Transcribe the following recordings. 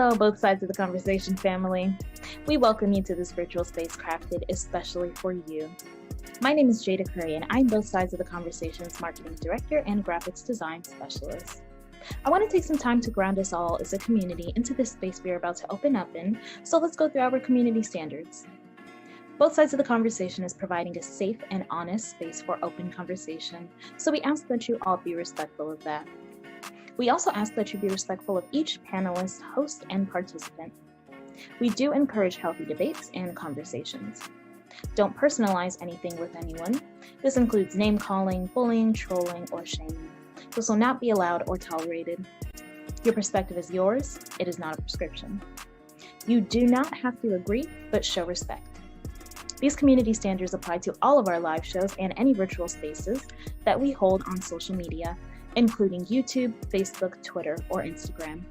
Hello, both sides of the conversation family. We welcome you to this virtual space crafted especially for you. My name is Jada Curry, and I'm both sides of the conversation's marketing director and graphics design specialist. I want to take some time to ground us all as a community into this space we are about to open up in, so let's go through our community standards. Both sides of the conversation is providing a safe and honest space for open conversation, so we ask that you all be respectful of that. We also ask that you be respectful of each panelist, host, and participant. We do encourage healthy debates and conversations. Don't personalize anything with anyone. This includes name-calling, bullying, trolling, or shaming. This will not be allowed or tolerated. Your perspective is yours. It is not a prescription. You do not have to agree, but show respect. These community standards apply to all of our live shows and any virtual spaces that we hold on social media, including YouTube, Facebook, Twitter, or Instagram.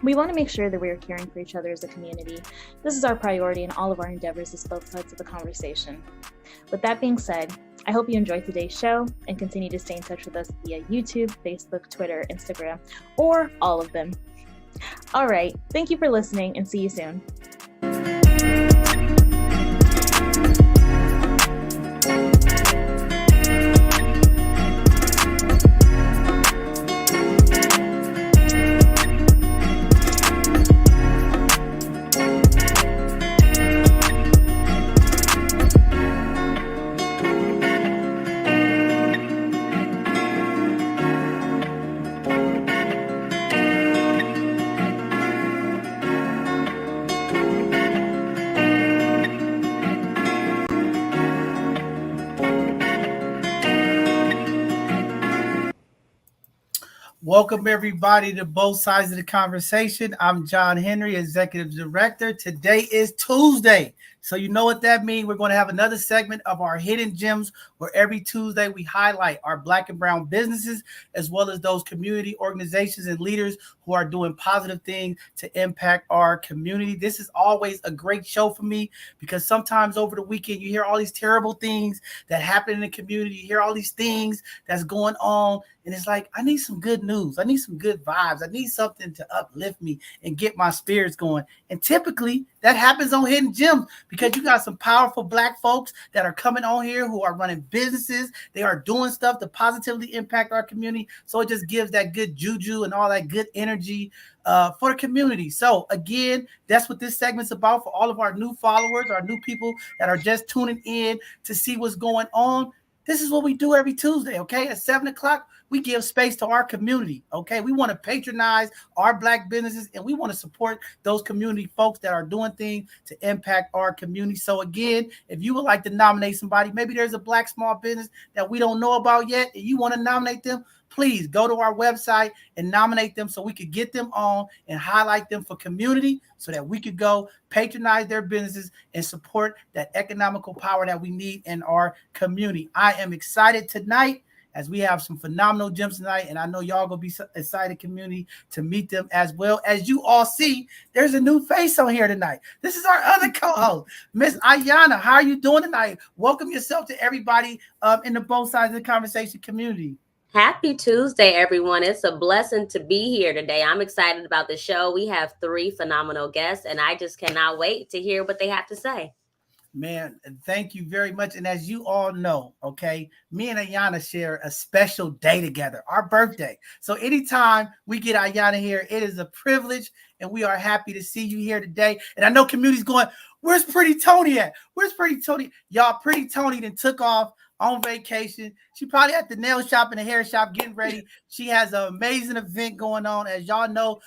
We want to make sure that we are caring for each other as a community. This is our priority in all of our endeavors as both sides of the conversation. With that being said, I hope you enjoyed today's show and continue to stay in touch with us via YouTube, Facebook, Twitter, Instagram, or all of them. All right, thank you for listening and see you soon. Welcome, everybody, to both sides of the conversation. I'm John Henry, Executive Director. Today is Tuesday. So you know what that means. We're going to have another segment of our Hidden Gems, where every Tuesday we highlight our Black and brown businesses, as well as those community organizations and leaders who are doing positive things to impact our community. This is always a great show for me because sometimes over the weekend you hear all these terrible things that happen in the community. You hear all these things that's going on. And it's like, I need some good news. I need some good vibes. I need something to uplift me and get my spirits going. And typically that happens on Hidden Gems because you got some powerful Black folks that are coming on here who are running businesses. They are doing stuff to positively impact our community. So it just gives that good juju and all that good energy for the community. So again, that's what this segment's about for all of our new followers, our new people that are just tuning in to see what's going on. This is what we do every Tuesday, okay? At 7 o'clock, we give space to our community, okay? We want to patronize our Black businesses, and we want to support those community folks that are doing things to impact our community. So again, if you would like to nominate somebody, maybe there's a Black small business that we don't know about yet, and you want to nominate them, please go to our website and nominate them so we could get them on and highlight them for community so that we could go patronize their businesses and support that economical power that we need in our community. I am excited tonight as we have some phenomenal gems tonight, and I know y'all gonna be excited, community, to meet them as well. As you all see, there's a new face on here tonight. This is our other co-host, Miss Ayana. How are you doing tonight? Welcome yourself to everybody in the both sides of the conversation community. Happy Tuesday, everyone. It's a blessing to be here today. I'm excited about the show. We have 3 phenomenal guests, and I just cannot wait to hear what they have to say. Man, thank you very much. And as you all know, okay, me and Ayana share a special day together, our birthday. So anytime we get Ayana here, it is a privilege, and we are happy to see you here today. And I know community's going, where's Pretty Tony at? Where's Pretty Tony? Y'all, Pretty Tony then took off on vacation. She probably at the nail shop and the hair shop getting ready. She has an amazing event going on. As y'all know,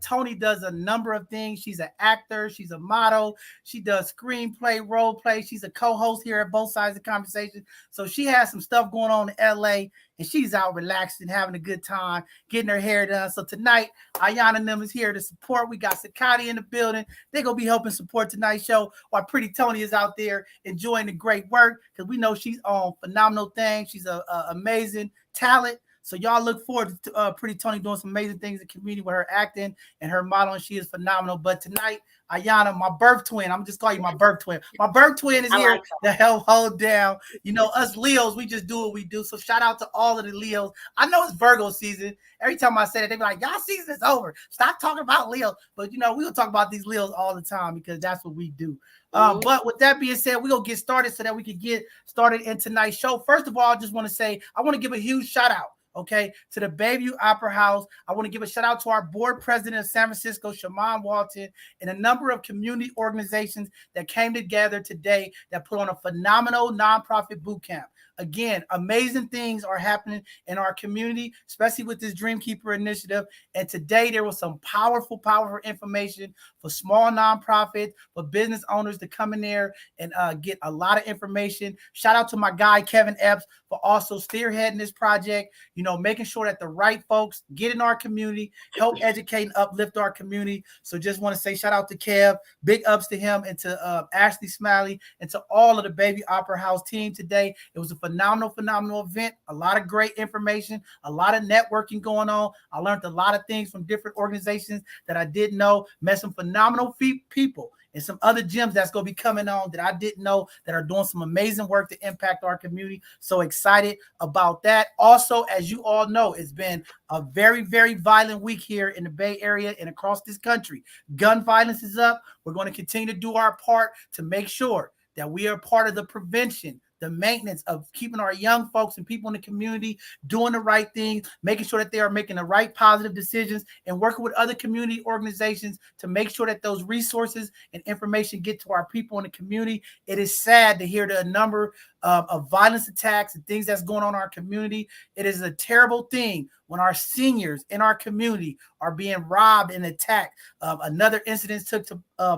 Tony does a number of things. She's an actor. She's a model. She does screenplay, role play. She's a co-host here at both sides of the conversation. So she has some stuff going on in LA, and she's out relaxing, having a good time, getting her hair done. So tonight, Ayana and them is here to support. We got Sakati in the building. They're going to be helping support tonight's show while Pretty Tony is out there enjoying the great work because we know she's on phenomenal things. She's an amazing talent. So y'all look forward to Pretty Tony doing some amazing things in the community with her acting and her modeling. She is phenomenal. But tonight, Ayana, my birth twin, I'm just calling you my birth twin. My birth twin is here to help hold down. You know, us Leos, we just do what we do. So shout out to all of the Leos. I know it's Virgo season. Every time I say that, they be like, y'all season is over. Stop talking about Leos. But, you know, we'll talk about these Leos all the time because that's what we do. But with that being said, we're going to get started so that we can get started in tonight's show. First of all, I just want to say, I want to give a huge shout out, okay, to the Bayview Opera House. I want to give a shout out to our board president of San Francisco, Shaman Walton, and a number of community organizations that came together today that put on a phenomenal nonprofit boot camp. Again, amazing things are happening in our community, especially with this Dreamkeeper initiative. And today there was some powerful information for small nonprofits, for business owners to come in there and get a lot of information. Shout out to my guy, Kevin Epps, for also spearheading this project, you know, making sure that the right folks get in our community, help educate and uplift our community. So just want to say shout out to Kev, big ups to him and to Ashley Smiley and to all of the Bayview Opera House team today. It was a phenomenal event, a lot of great information, a lot of networking going on. I learned a lot of things from different organizations that I didn't know, met some phenomenal people and some other gems that's going to be coming on that I didn't know that are doing some amazing work to impact our community. So excited about that. Also, as you all know, it's been a very, very violent week here in the Bay Area and across this country. Gun violence is up. We're going to continue to do our part to make sure that we are part of the prevention, the maintenance of keeping our young folks and people in the community doing the right things, making sure that they are making the right positive decisions and working with other community organizations to make sure that those resources and information get to our people in the community. It is sad to hear the number of violence attacks and things that's going on in our community. It is a terrible thing when our seniors in our community are being robbed and attacked. Another incident took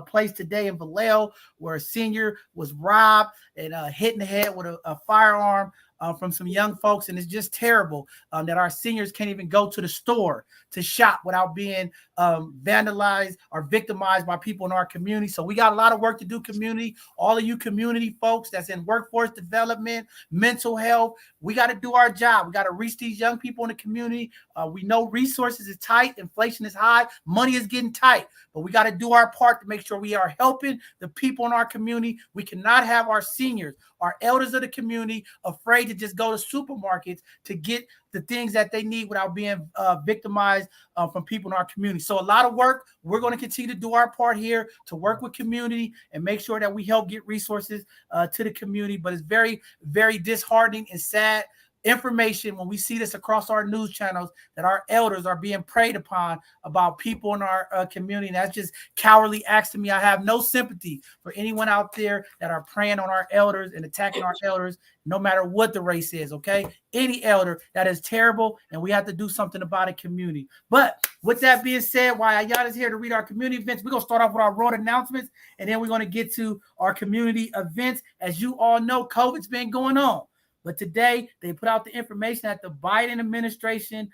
place today in Vallejo where a senior was robbed and hit in the head with a firearm from some young folks. And it's just terrible that our seniors can't even go to the store to shop without being vandalized or victimized by people in our community. So we got a lot of work to do, community. All of you community folks that's in workforce development, mental health, we got to do our job. We got to reach these young people in the community. We know resources is tight, inflation is high, money is getting tight, but we got to do our part to make sure we are helping the people in our community. We cannot have our seniors, our elders of the community afraid to just go to supermarkets to get the things that they need without being victimized from people in our community. So a lot of work. We're going to continue to do our part here to work with community and make sure that we help get resources to the community. But it's very, very disheartening and sad information when we see this across our news channels that our elders are being preyed upon about people in our community. And that's just cowardly acts to me. I have no sympathy for anyone out there that are preying on our elders and attacking our elders, no matter what the race is, okay? Any elder, that is terrible, and we have to do something about it, community. But with that being said, while Ayana's here to read our community events, we're going to start off with our road announcements, and then we're going to get to our community events. As you all know, COVID's been going on. But today, they put out the information that the Biden administration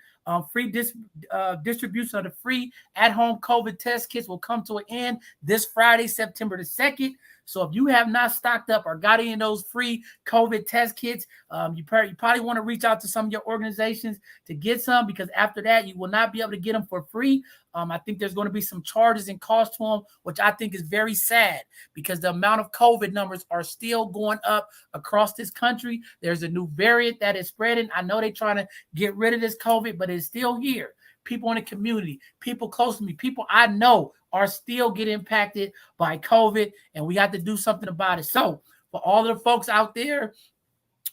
free distribution of the free at-home COVID test kits will come to an end this Friday, September the 2nd. So if you have not stocked up or got any of those free COVID test kits, you probably want to reach out to some of your organizations to get some, because after that, you will not be able to get them for free. I think there's going to be some charges and costs to them, which I think is very sad because the amount of COVID numbers are still going up across this country. There's a new variant that is spreading. I know they're trying to get rid of this COVID, but it's still here. People in the community, people close to me, people I know are still getting impacted by COVID, and we have to do something about it. So for all of the folks out there,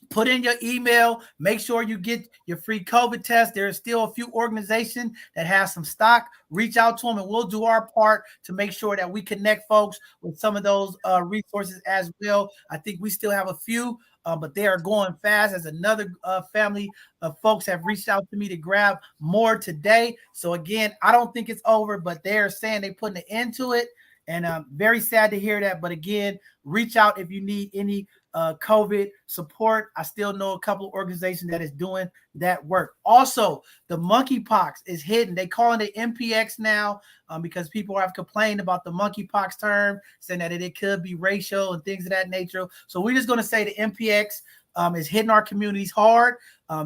put in your email. Make sure you get your free COVID test. There are still a few organizations that have some stock. Reach out to them, and we'll do our part to make sure that we connect folks with some of those resources as well. I think we still have a few, but they are going fast, as another family of folks have reached out to me to grab more today. So again, I don't think it's over, but they're saying they're putting an end to it. And I'm very sad to hear that. But again, reach out if you need any COVID support. I still know a couple of organizations that is doing that work. Also, the monkeypox is hidden. They calling it MPX now because people have complained about the monkeypox term, saying that it could be racial and things of that nature. So we're just going to say the MPX is hitting our communities hard.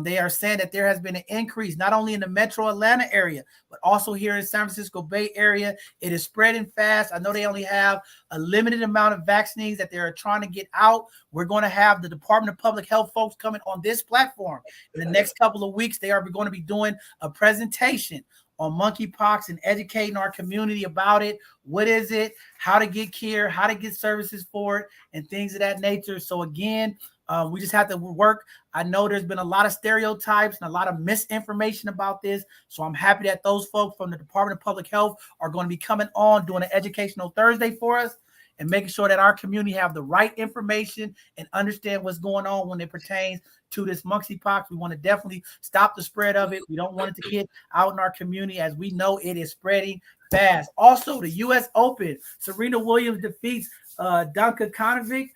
They are saying that there has been an increase, not only in the metro Atlanta area, but also here in San Francisco Bay Area. It is spreading fast. I know they only have a limited amount of vaccines that they're trying to get out. We're going to have the Department of Public Health folks coming on this platform. In the next couple of weeks, they are going to be doing a presentation on monkeypox and educating our community about it. What is it? How to get care, how to get services for it, and things of that nature. So again, we just have to work. I know there's been a lot of stereotypes and a lot of misinformation about this. So I'm happy that those folks from the Department of Public Health are going to be coming on doing an educational Thursday for us and making sure that our community have the right information and understand what's going on when it pertains to this monkeypox. We want to definitely stop the spread of it. We don't want it to get out in our community, as we know it is spreading fast. Also, the U.S. Open, Serena Williams defeats Danka Konovic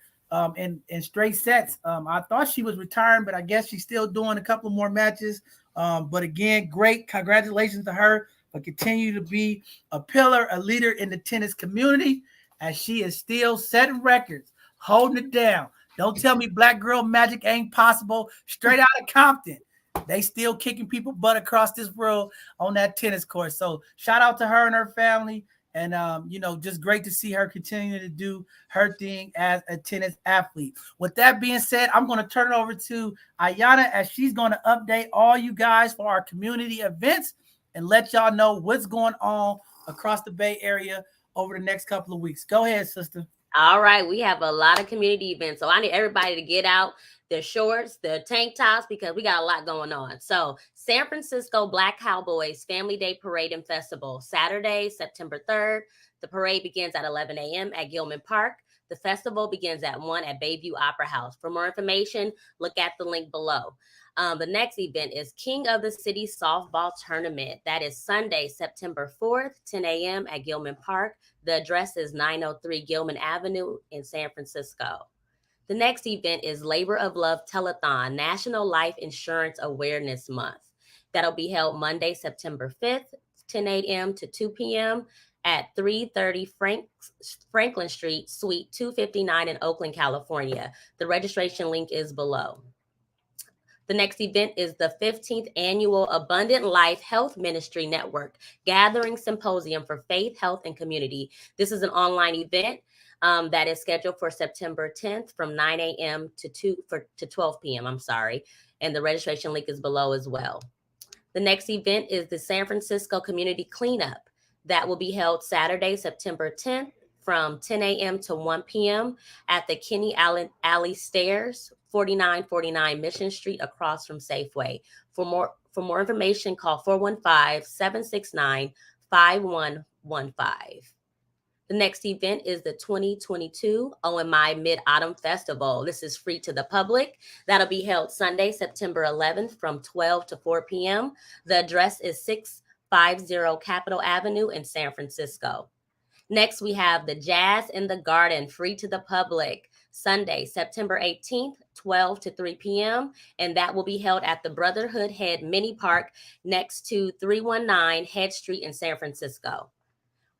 in straight sets. I thought she was retiring, but I guess she's still doing a couple more matches. But again, great. Congratulations to her for continue to be a pillar, a leader in the tennis community, as she is still setting records, holding it down. Don't tell me Black Girl Magic ain't possible. Straight out of Compton, they still kicking people butt across this world on that tennis court. So shout out to her and her family. And, just great to see her continue to do her thing as a tennis athlete. With that being said, I'm going to turn it over to Ayana, as she's going to update all you guys for our community events and let y'all know what's going on across the Bay Area over the next couple of weeks. Go ahead, sister. All right. We have a lot of community events. So I need everybody to get out their shorts, their tank tops, because we got a lot going on. So San Francisco Black Cowboys Family Day Parade and Festival, Saturday, September 3rd. The parade begins at 11 a.m. at Gilman Park. The festival begins at 1 at Bayview Opera House. For more information, look at the link below. The next event is King of the City Softball Tournament. That is Sunday, September 4th, 10 a.m. at Gilman Park. The address is 903 Gilman Avenue in San Francisco. The next event is Labor of Love Telethon, National Life Insurance Awareness Month. That'll be held Monday, September 5th, 10 a.m. to 2 p.m. at 330 Franklin Street, Suite 259 in Oakland, California. The registration link is below. The next event is the 15th Annual Abundant Life Health Ministry Network Gathering Symposium for Faith, Health, and Community. This is an online event that is scheduled for September 10th from 9 a.m. to 12 p.m. And the registration link is below as well. The next event is the San Francisco Community Cleanup that will be held Saturday, September 10th from 10 a.m. to 1 p.m. at the Kenny Alley Stairs, 4949 Mission Street, across from Safeway. For more information, call 415-769-5115. The next event is the 2022 Omi Mid-Autumn Festival. This is free to the public. That'll be held Sunday, September 11th from 12 to 4 p.m. The address is 650 Capitol Avenue in San Francisco. Next, we have the Jazz in the Garden, free to the public, Sunday, September 18th, 12 to 3 p.m. And that will be held at the Brotherhood Head Mini Park next to 319 Head Street in San Francisco.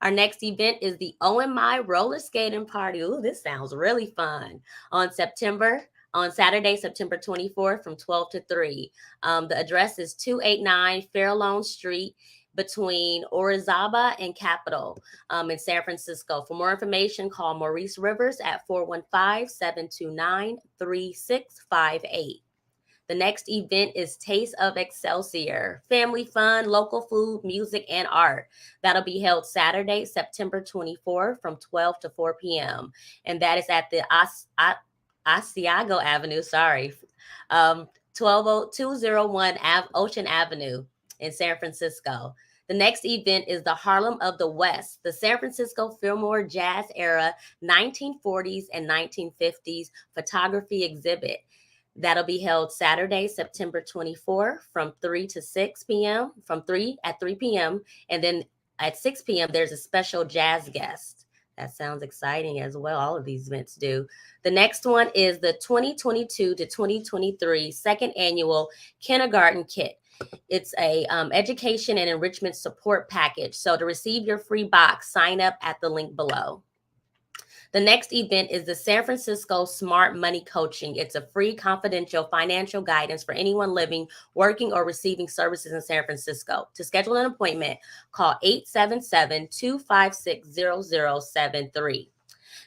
Our next event is the Omi Roller Skating Party. Ooh, this sounds really fun. On Saturday, September 24th from 12 to 3. The address is 289 Fairlawn Street between Orizaba and Capitol in San Francisco. For more information, call Maurice Rivers at 415-729-3658. The next event is Taste of Excelsior, family fun, local food, music, and art. That'll be held Saturday, September 24th from 12 to 4 p.m. And that is at the Asiago Avenue, 201 Ocean Avenue in San Francisco. The next event is the Harlem of the West, the San Francisco Fillmore Jazz Era 1940s and 1950s photography exhibit. That'll be held Saturday, September 24th from 3 to 6 p.m., at 3 p.m. And then at 6 p.m., there's a special jazz guest. That sounds exciting as well. All of these events do. The next one is the 2022 to 2023 second annual kindergarten kit. It's a education and enrichment support package. So to receive your free box, sign up at the link below. The next event is the San Francisco Smart Money Coaching. It's a free, confidential financial guidance for anyone living, working, or receiving services in San Francisco. To schedule an appointment, call 877-256-0073.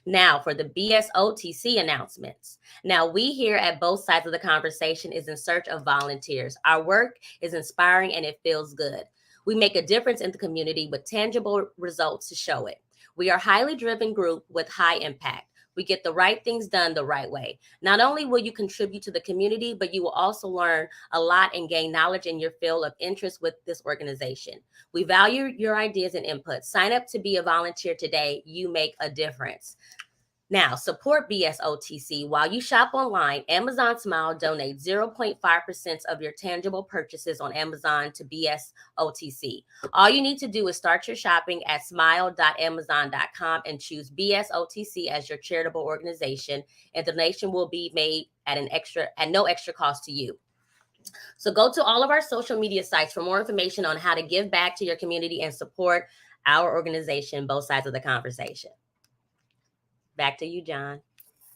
Now for the Bsotc announcements. Now we here at both sides of the conversation is in search of volunteers. Our work is inspiring and it feels good. We make a difference in the community with tangible results to show it. We are a highly driven group with high impact. We get the right things done the right way. Not only will you contribute to the community, but you will also learn a lot and gain knowledge in your field of interest with this organization. We value your ideas and input. Sign up to be a volunteer today. You make a difference. Now, support Bsotc. While you shop online, Amazon Smile donates 0.5% of your tangible purchases on Amazon to Bsotc. All you need to do is start your shopping at smile.amazon.com and choose Bsotc as your charitable organization, and donation will be made at no extra cost to you. So go to all of our social media sites for more information on how to give back to your community and support our organization, both sides of the conversation. Back to you, John.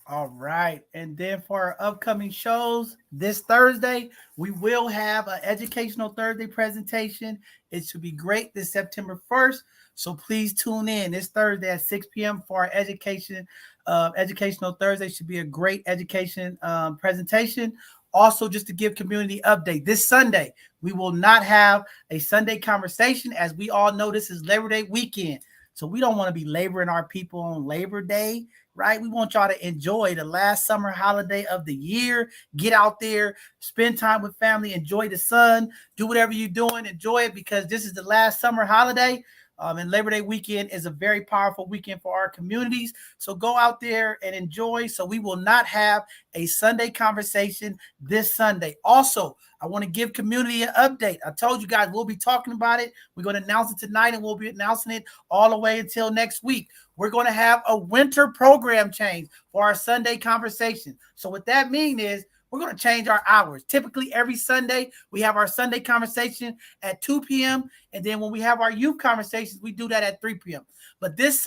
All right. And then for our upcoming shows this Thursday, we will have an Educational Thursday presentation. It should be great this September 1st. So please tune in this Thursday at 6 p.m. for our Educational Thursday. Should be a great education presentation. Also, just to give community update, this Sunday, we will not have a Sunday conversation. As we all know, this is Labor Day weekend. So we don't want to be laboring our people on Labor Day, right? We want y'all to enjoy the last summer holiday of the year. Get out there, spend time with family, enjoy the sun, do whatever you're doing, enjoy it, because this is the last summer holiday. And Labor Day weekend is a very powerful weekend for our communities. So go out there and enjoy. So we will not have a Sunday conversation this Sunday. Also, I want to give community an update. I told you guys we'll be talking about it. We're going to announce it tonight, and we'll be announcing it all the way until next week. We're going to have a winter program change for our Sunday conversation. So what that means is we're going to change our hours. Typically, every Sunday, we have our Sunday conversation at 2 p.m. And then when we have our youth conversations, we do that at 3 p.m. But this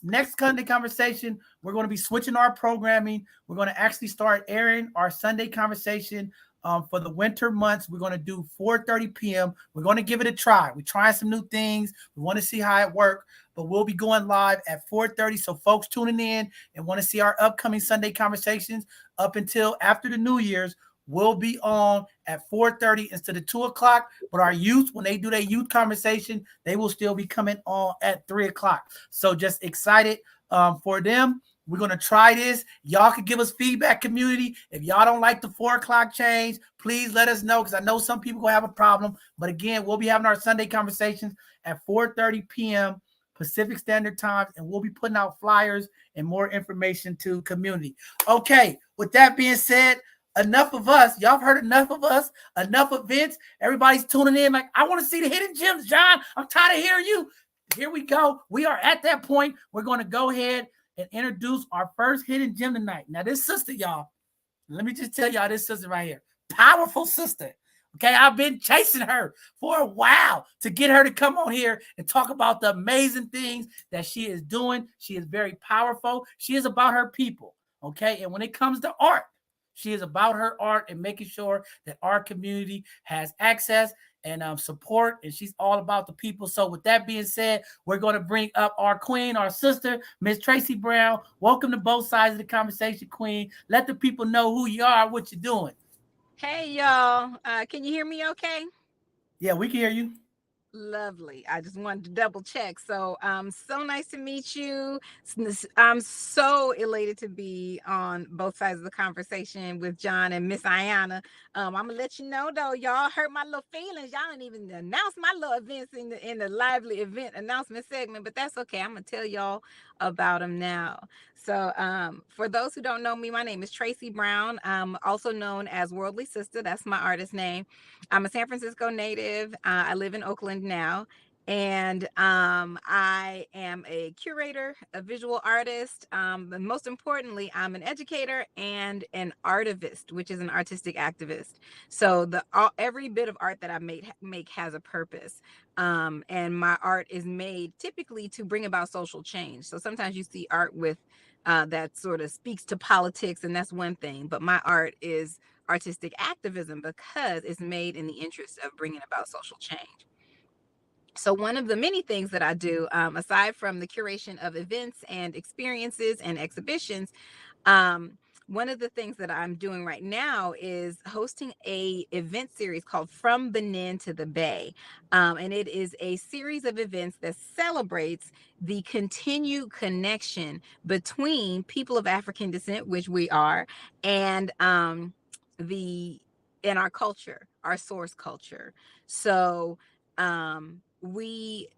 next Sunday conversation, we're going to be switching our programming. We're going to actually start airing our Sunday conversation for the winter months. We're going to do 4:30 p.m. We're going to give it a try. We're trying some new things. We want to see how it works. But we'll be going live at 4:30. So folks tuning in and want to see our upcoming Sunday conversations up until after the New Year's, will be on at 4:30 instead of 2 o'clock. But our youth, when they do their youth conversation, they will still be coming on at 3 o'clock. So just excited for them. We're going to try this. Y'all can give us feedback, community. If y'all don't like the 4 o'clock change, please let us know, because I know some people will have a problem. But again, we'll be having our Sunday conversations at 4:30 p.m. Pacific Standard Time, and we'll be putting out flyers and more information to community. Okay, with that being said, enough of us. Y'all have heard enough of us, enough events. Everybody's tuning in like, I want to see the hidden gems, John. I'm tired of hearing you. Here we go. We are at that point. We're going to go ahead and introduce our first hidden gem tonight. Now, this sister, y'all, let me just tell y'all, this sister right here, powerful sister. Okay, I've been chasing her for a while to get her to come on here and talk about the amazing things that she is doing. She is very powerful. She is about her people, okay? And when it comes to art, she is about her art and making sure that our community has access and support, and she's all about the people. So with that being said, we're going to bring up our queen, our sister, Miss Tracy Brown. Welcome to both sides of the conversation, queen. Let the people know who you are, what you're doing. Hey, y'all. Can you hear me okay? Yeah, we can hear you. Lovely. I just wanted to double check. So so nice to meet you. I'm so elated to be on both sides of the conversation with John and Miss Ayana. I'm gonna let you know though, y'all hurt my little feelings. Y'all didn't even announce my little events in the lively event announcement segment, but that's okay. I'm gonna tell y'all about them now. So for those who don't know me, my name is Tracy Brown. I'm also known as Worldly Sister. That's my artist name. I'm a San Francisco native. I live in Oakland now. And I am a curator, a visual artist, but most importantly, I'm an educator and an artivist, which is an artistic activist. So every bit of art that I make has a purpose, and my art is made typically to bring about social change. So sometimes you see art with that sort of speaks to politics, and that's one thing. But my art is artistic activism because it's made in the interest of bringing about social change. So one of the many things that I do, aside from the curation of events and experiences and exhibitions, um, one of the things that I'm doing right now is hosting a event series called From Benin to the Bay. And it is a series of events that celebrates the continued connection between people of African descent, which we are, and the in our culture, our source culture. So we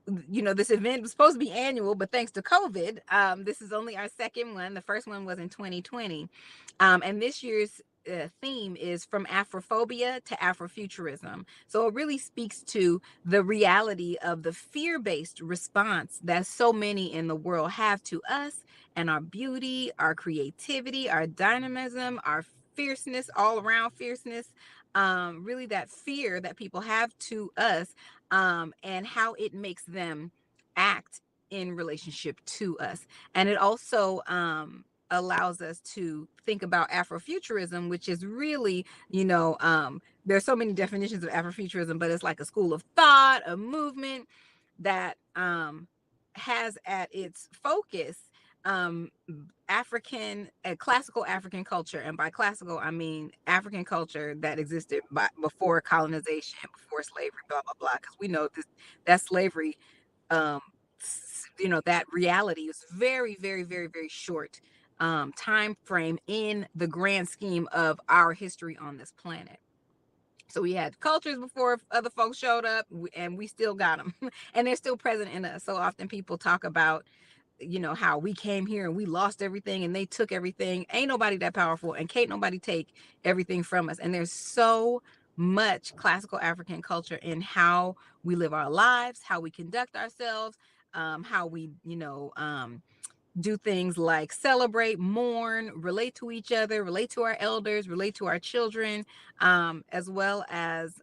this event was supposed to be annual, but thanks to COVID, this is only our second one. The first one was in 2020, and this year's theme is from Afrophobia to Afrofuturism. So it really speaks to the reality of the fear-based response that so many in the world have to us and our beauty, our creativity, our dynamism, our fierceness, all around fierceness. Really that fear that people have to us, and how it makes them act in relationship to us. And it also allows us to think about Afrofuturism, which is really, there's so many definitions of Afrofuturism, but it's like a school of thought, a movement that has at its focus classical African culture. And by classical, I mean African culture that existed before colonization, before slavery, blah, blah, blah. Because we know that slavery, that reality is very, very, very, very short time frame in the grand scheme of our history on this planet. So we had cultures before other folks showed up, and we still got them, and they're still present in us. So often people talk about, how we came here and we lost everything and they took everything. Ain't nobody that powerful, and can't nobody take everything from us. And there's so much classical African culture in how we live our lives, how we conduct ourselves, how we, do things like celebrate, mourn, relate to each other, relate to our elders, relate to our children, as well as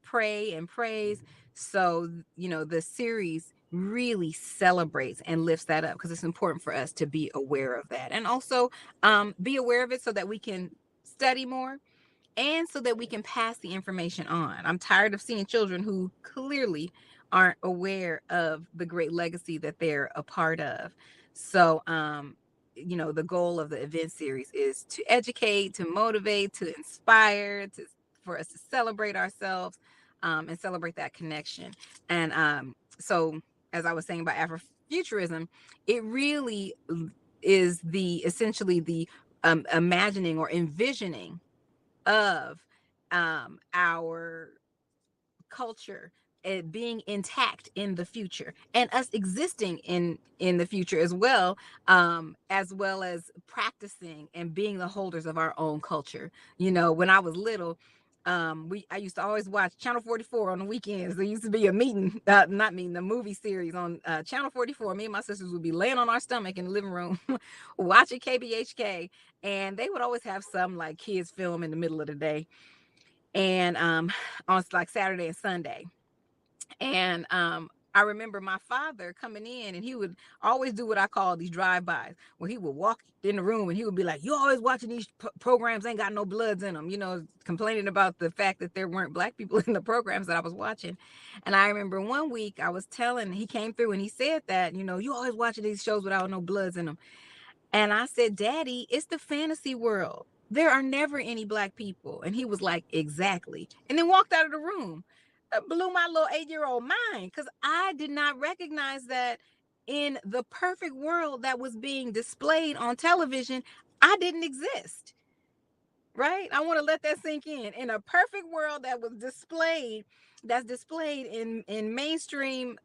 pray and praise. So, the series really celebrates and lifts that up because it's important for us to be aware of that, and also be aware of it so that we can study more and so that we can pass the information on. I'm tired of seeing children who clearly aren't aware of the great legacy that they're a part of. So, the goal of the event series is to educate, to motivate, to inspire, for us to celebrate ourselves, and celebrate that connection. And so, as I was saying about Afrofuturism, it really is essentially the imagining or envisioning of our culture being intact in the future, and us existing in the future as well as practicing and being the holders of our own culture. When I was little, I used to always watch Channel 44 on the weekends. There used to be a the movie series on Channel 44. Me and my sisters would be laying on our stomach in the living room watching KBHK, and they would always have some like kids film in the middle of the day, and on like Saturday and Sunday. And I remember my father coming in, and he would always do what I call these drive-bys, where he would walk in the room and he would be like, "You always watching these programs, ain't got no bloods in them," complaining about the fact that there weren't Black people in the programs that I was watching. And I remember one week he came through and he said that, "You always watching these shows without no bloods in them." And I said, "Daddy, it's the fantasy world. There are never any Black people." And he was like, "Exactly." And then walked out of the room. Blew my little 8-year-old mind, because I did not recognize that in the perfect world that was being displayed on television, I didn't exist. Right? I want to let that sink in. In a perfect world that was that's displayed in mainstream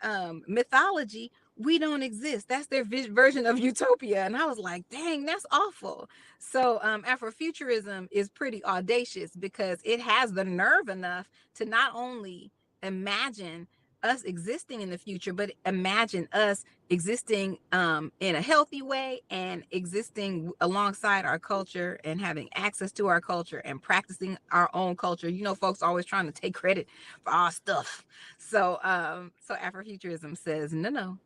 mythology, we don't exist. That's their version of utopia. And I was like, dang, that's awful. So Afrofuturism is pretty audacious because it has the nerve enough to not only imagine us existing in the future, but imagine us existing in a healthy way and existing alongside our culture and having access to our culture and practicing our own culture. You know, folks always trying to take credit for our stuff. So so Afrofuturism says, no,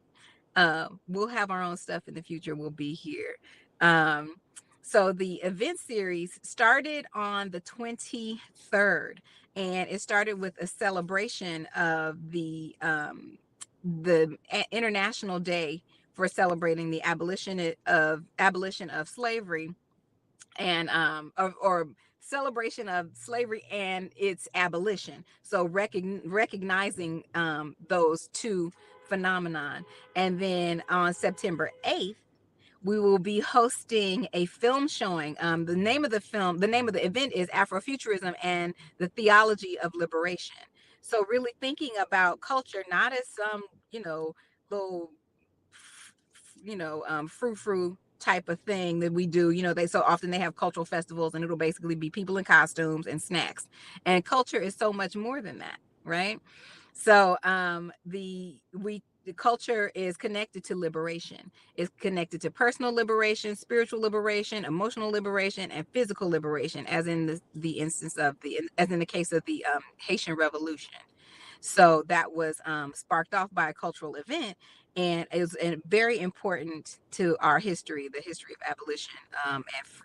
we'll have our own stuff in the future. We'll be here. So the event series started on the 23rd, and it started with a celebration of the International Day for celebrating the abolition of slavery, and or celebration of slavery and its abolition. So recognizing those two phenomenon. And then on September 8th, we will be hosting a film showing. The name of the event is Afrofuturism and the Theology of Liberation. So really thinking about culture not as some, little, frou-frou type of thing that we do. They so often they have cultural festivals, and it'll basically be people in costumes and snacks. And culture is so much more than that, right? So the culture is connected to liberation. It's connected to personal liberation, spiritual liberation, emotional liberation, and physical liberation, as in the instance of as in the case of the Haitian Revolution. So that was sparked off by a cultural event, and it was very important to our history, the history of abolition,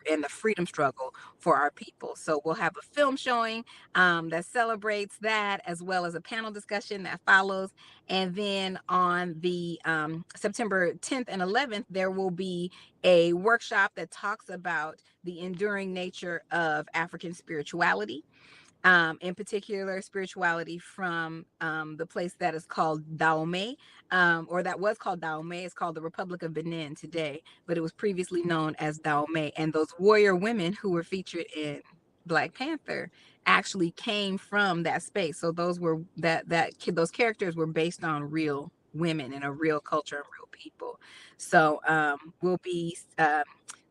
and the freedom struggle for our people. So we'll have a film showing that celebrates that, as well as a panel discussion that follows. And then on the September 10th and 11th, there will be a workshop that talks about the enduring nature of African spirituality. In particular, spirituality from the place that is called Dahomey, or that was called Dahomey. It's called the Republic of Benin today, but it was previously known as Dahomey. And those warrior women who were featured in Black Panther actually came from that space. So those those characters were based on real women and a real culture and real people. So we'll be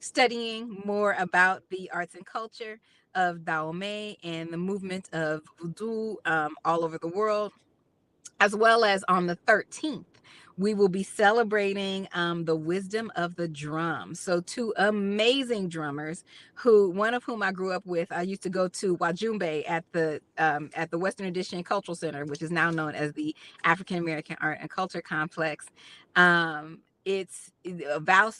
studying more about the arts and culture of Dahomey and the movement of voodoo all over the world, as well as on the 13th. We will be celebrating the wisdom of the drum. So two amazing drummers, one of whom I grew up with. I used to go to Wajumbe at the Western Addition Cultural Center, which is now known as the African American Art and Culture Complex. It's Baba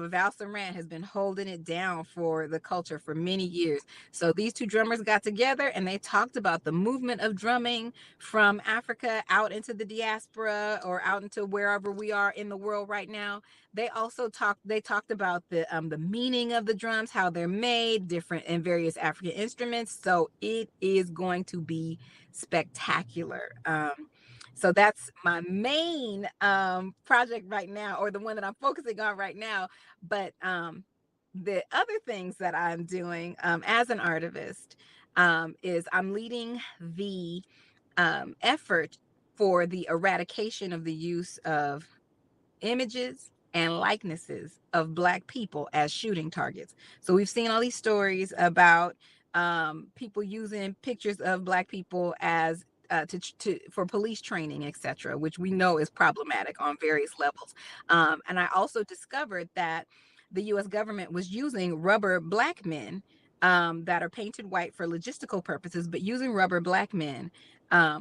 Valserand has been holding it down for the culture for many years. So these two drummers got together and they talked about the movement of drumming from Africa out into the diaspora or out into wherever we are in the world right now. They also talked about the meaning of the drums, how they're made, different in various African instruments. So it is going to be spectacular. So that's my main project right now, or the one that I'm focusing on right now. But the other things that I'm doing as an artivist is I'm leading the effort for the eradication of the use of images and likenesses of Black people as shooting targets. So we've seen all these stories about people using pictures of Black people as for police training, etc., which we know is problematic on various levels. And I also discovered that the U.S. government was using rubber Black men that are painted white for logistical purposes, but using rubber Black men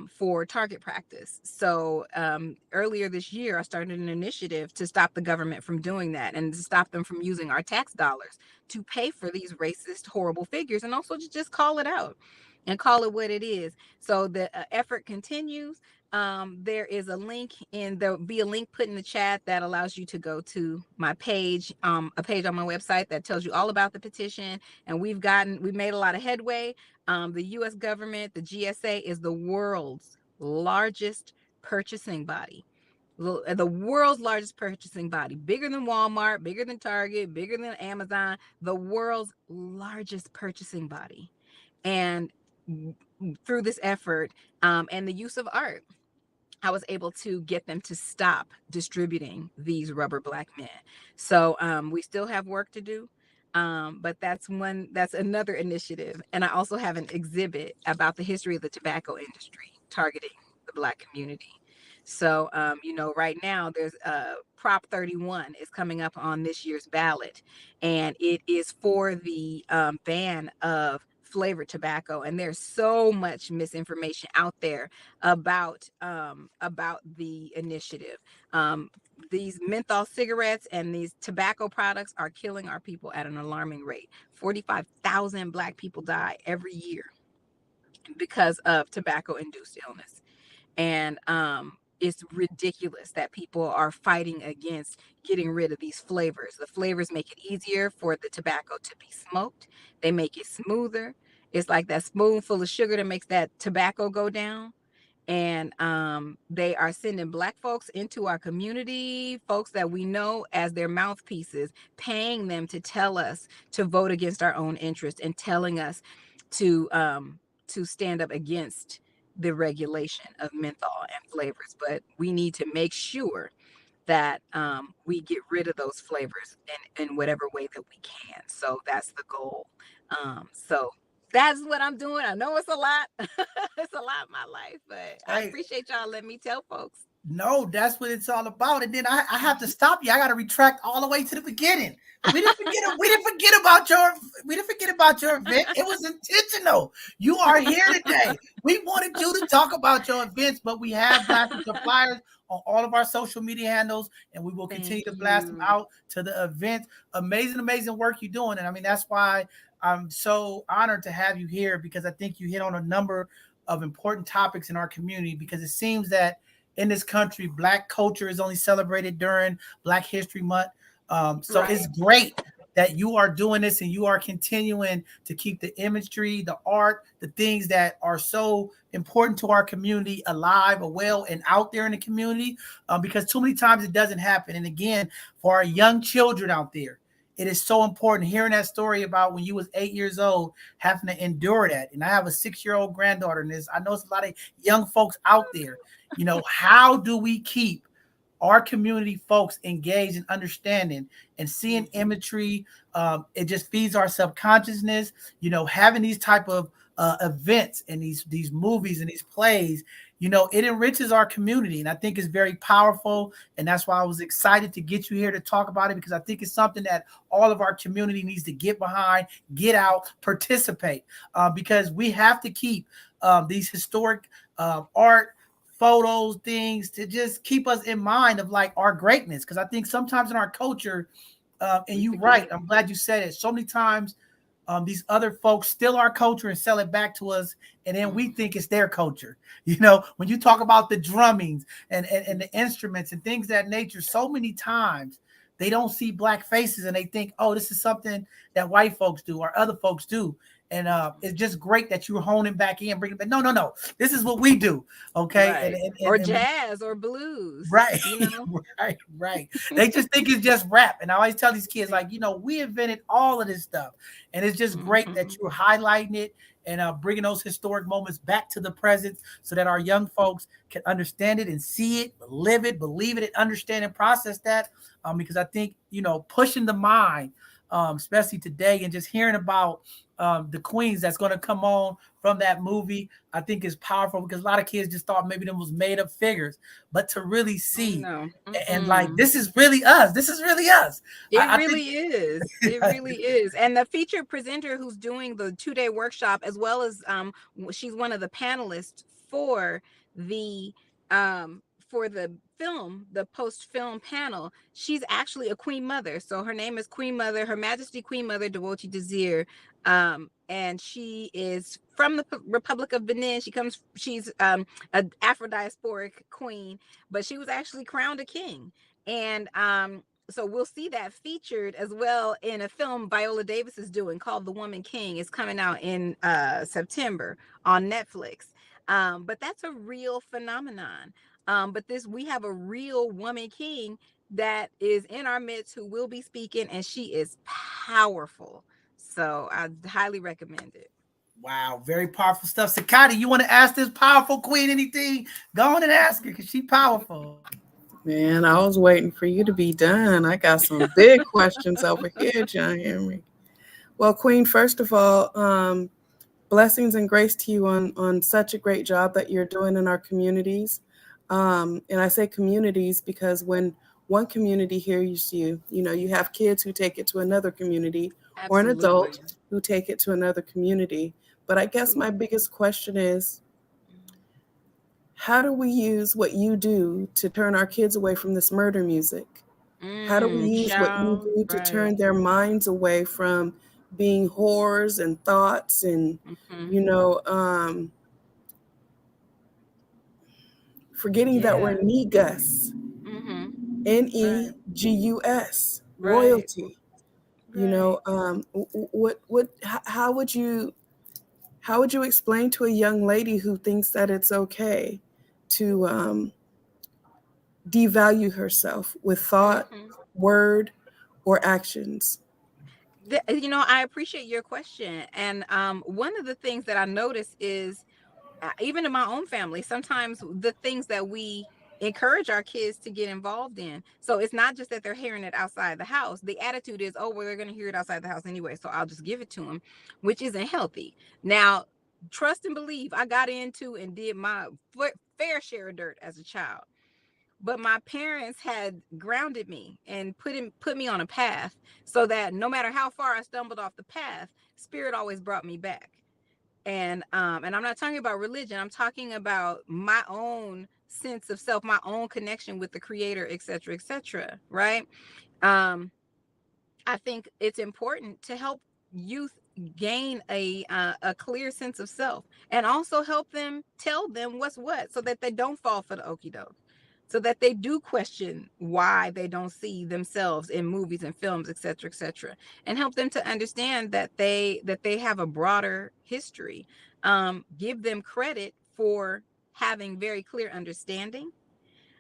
for target practice. So earlier this year, I started an initiative to stop the government from doing that and to stop them from using our tax dollars to pay for these racist, horrible figures, and also to just call it out and call it what it is. So the effort continues. There is a link there'll be a link put in the chat that allows you to go to my page, a page on my website that tells you all about the petition. And we've made a lot of headway. The U.S. government, the GSA, is the world's largest purchasing body. The world's largest purchasing body, bigger than Walmart, bigger than Target, bigger than Amazon, the world's largest purchasing body. And through this effort and the use of art, I was able to get them to stop distributing these rubber Black men. So we still have work to do, but that's another initiative. And I also have an exhibit about the history of the tobacco industry targeting the Black community. So, right now there's Prop 31 is coming up on this year's ballot, and it is for the ban of flavored tobacco. And there's so much misinformation out there about the initiative. These menthol cigarettes and these tobacco products are killing our people at an alarming rate. 45,000 Black people die every year because of tobacco-induced illness. And it's ridiculous that people are fighting against getting rid of these flavors. The flavors make it easier for the tobacco to be smoked. They make it smoother. It's like that spoonful of sugar that makes that tobacco go down. And they are sending Black folks into our community, folks that we know as their mouthpieces, paying them to tell us to vote against our own interest and telling us to stand up against the regulation of menthol and flavors. But we need to make sure that we get rid of those flavors in whatever way that we can. So that's the goal. So that's what I'm doing. I know it's a lot. It's a lot in my life, but I appreciate y'all letting me tell folks. No, that's what it's all about. And then I have to stop you. I got to retract all the way to the beginning. We didn't forget about your event. It was intentional. You are here today. We wanted you to talk about your events, but we have blasted your flyers on all of our social media handles, and we will continue to blast them out to the event. Amazing work you're doing. And I mean, that's why I'm so honored to have you here, because I think you hit on a number of important topics in our community, because it seems that in this country, Black culture is only celebrated during Black History Month. So It's great that you are doing this and you are continuing to keep the imagery, the art, the things that are so important to our community alive, well, and out there in the community, because too many times it doesn't happen. And again, for our young children out there, it is so important hearing that story about when you was 8 years old, having to endure that. And I have a 6-year-old granddaughter, and I know it's a lot of young folks out there. How do we keep our community folks engaged in understanding and seeing imagery? It just feeds our subconsciousness. Having these type of events and these movies and these plays, it enriches our community, and I think it's very powerful. And that's why I was excited to get you here to talk about it, because I think it's something that all of our community needs to get behind, get out, participate, because we have to keep these historic art, photos, things to just keep us in mind of like our greatness. Because I think sometimes in our culture, and you're right, I'm glad you said it, so many times these other folks steal our culture and sell it back to us, and then we think it's their culture. When you talk about the drummings and the instruments and things of that nature, so many times they don't see Black faces and they think, oh, this is something that white folks do or other folks do. And it's just great that you're honing back in, bringing it back. No. This is what we do, okay? Right. Or jazz or blues. Right, right. They just think it's just rap. And I always tell these kids, like, we invented all of this stuff. And it's just great that you're highlighting it and bringing those historic moments back to the present so that our young folks can understand it and see it, live it, believe it, and understand and process that. Because I think, pushing the mind, especially today, and just hearing about the queens that's going to come on from that movie, I think is powerful, because a lot of kids just thought maybe them was made up figures, but to really see and like, this is really us. This is really us. It really is. It really is. And the featured presenter who's doing the 2-day workshop, as well as she's one of the panelists for the film, the post-film panel. She's actually a Queen Mother. So her name is Queen Mother, Her Majesty Queen Mother Dewoti Desir. And she is from the Republic of Benin. She's an Afro-diasporic queen, but she was actually crowned a king. And so we'll see that featured as well in a film Viola Davis is doing called The Woman King. It's coming out in September on Netflix. But that's a real phenomenon. But we have a real woman king that is in our midst who will be speaking, and she is powerful. So I highly recommend it. Wow, very powerful stuff. Sakati, you want to ask this powerful queen anything? Go on and ask her, because she's powerful. Man, I was waiting for you to be done. I got some big questions over here, John Henry. Well, Queen, first of all, blessings and grace to you on such a great job that you're doing in our communities. And I say communities because when one community hears you, you have kids who take it to another community, or an adult who take it to another community. But I guess my biggest question is, how do we use what you do to turn our kids away from this murder music? How do we use what you do to turn their minds away from being whores and thoughts and, forgetting that we're negus, Negus, royalty. How would you explain to a young lady who thinks that it's okay to devalue herself with thought, word, or actions? I appreciate your question. And one of the things that I notice is, even in my own family, sometimes the things that we encourage our kids to get involved in. So it's not just that they're hearing it outside the house. The attitude is, oh, well, they're going to hear it outside the house anyway, so I'll just give it to them, which isn't healthy. Now, trust and believe, I got into and did my fair share of dirt as a child. But my parents had grounded me and put me on a path so that no matter how far I stumbled off the path, Spirit always brought me back. And I'm not talking about religion. I'm talking about my own sense of self, my own connection with the Creator, et cetera, right? I think it's important to help youth gain a clear sense of self, and also help them tell them what's what, so that they don't fall for the okie doke, so that they do question why they don't see themselves in movies and films, et cetera, and help them to understand that they have a broader history. Give them credit for having very clear understanding.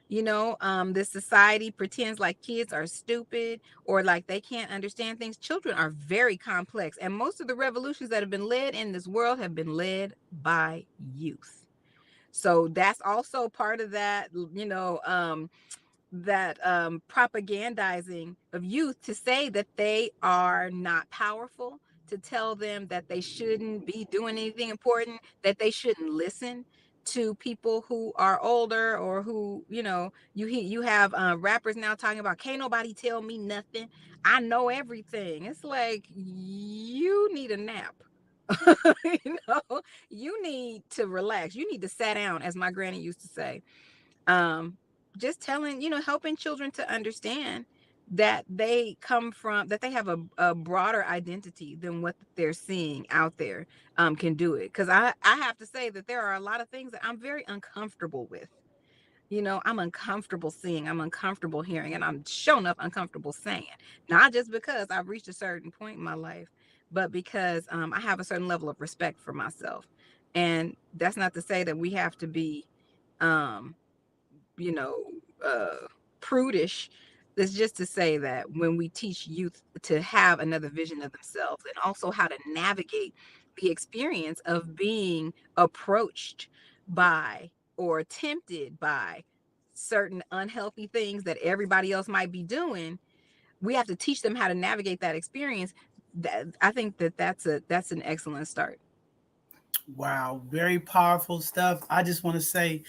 This society pretends like kids are stupid or like they can't understand things. Children are very complex, and most of the revolutions that have been led in this world have been led by youth. So that's also part of that, propagandizing of youth, to say that they are not powerful, to tell them that they shouldn't be doing anything important, that they shouldn't listen to people who are older, or who, you have rappers now talking about, can't nobody tell me nothing, I know everything. It's like, you need a nap. You need to relax. You need to sit down, as my granny used to say. Just telling, helping children to understand that they have a broader identity than what they're seeing out there can do it. Because I have to say that there are a lot of things that I'm very uncomfortable with. I'm uncomfortable seeing, I'm uncomfortable hearing, and I'm sure enough uncomfortable saying. Not just because I've reached a certain point in my life, but because I have a certain level of respect for myself. And that's not to say that we have to be, prudish. That's just to say that when we teach youth to have another vision of themselves, and also how to navigate the experience of being approached by or tempted by certain unhealthy things that everybody else might be doing, we have to teach them how to navigate that experience. I think that's an excellent start. Wow, very powerful stuff. I just want to say,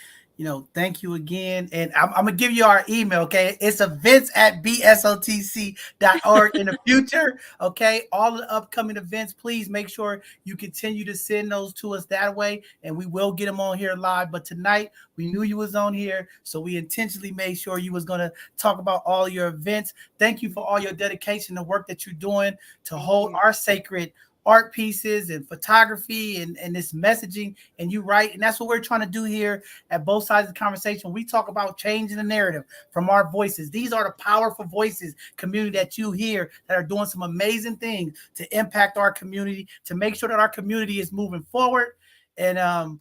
thank you again. And I'm going to give you our email, okay? It's events@bsotc.org in the future, okay? All the upcoming events, please make sure you continue to send those to us that way, and we will get them on here live. But tonight, we knew you was on here, so we intentionally made sure you was going to talk about all your events. Thank you for all your dedication, the work that you're doing to hold our sacred art pieces and photography and this messaging. And you right, and that's what we're trying to do here at Both Sides of the Conversation. We talk about changing the narrative from our voices. These are the powerful voices, community, that you hear that are doing some amazing things to impact our community, to make sure that our community is moving forward. And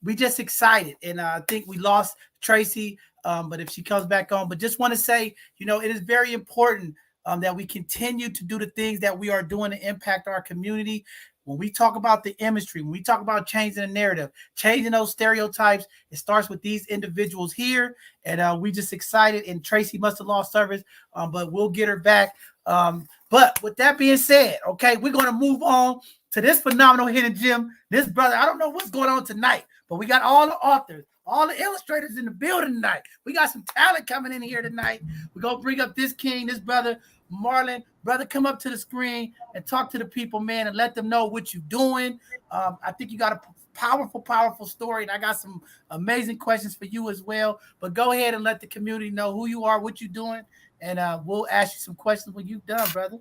we just excited. And I think we lost Tracy, but if she comes back on, but just want to say, it is very important that we continue to do the things that we are doing to impact our community. When we talk about the industry, when we talk about changing the narrative, changing those stereotypes, it starts with these individuals here. And we just excited. And Tracy must have lost service, but we'll get her back. But with that being said, okay, we're going to move on to this phenomenal hidden gem. This brother, I don't know what's going on tonight, but we got all the authors, all the illustrators in the building tonight. We got some talent coming in here tonight. We're going to bring up this king, this brother, Marlon. Brother, come up to the screen and talk to the people, man, and let them know what you're doing. I think you got a powerful story, and I got some amazing questions for you as well. But go ahead and let the community know who you are, what you're doing, and we'll ask you some questions when you're done, brother.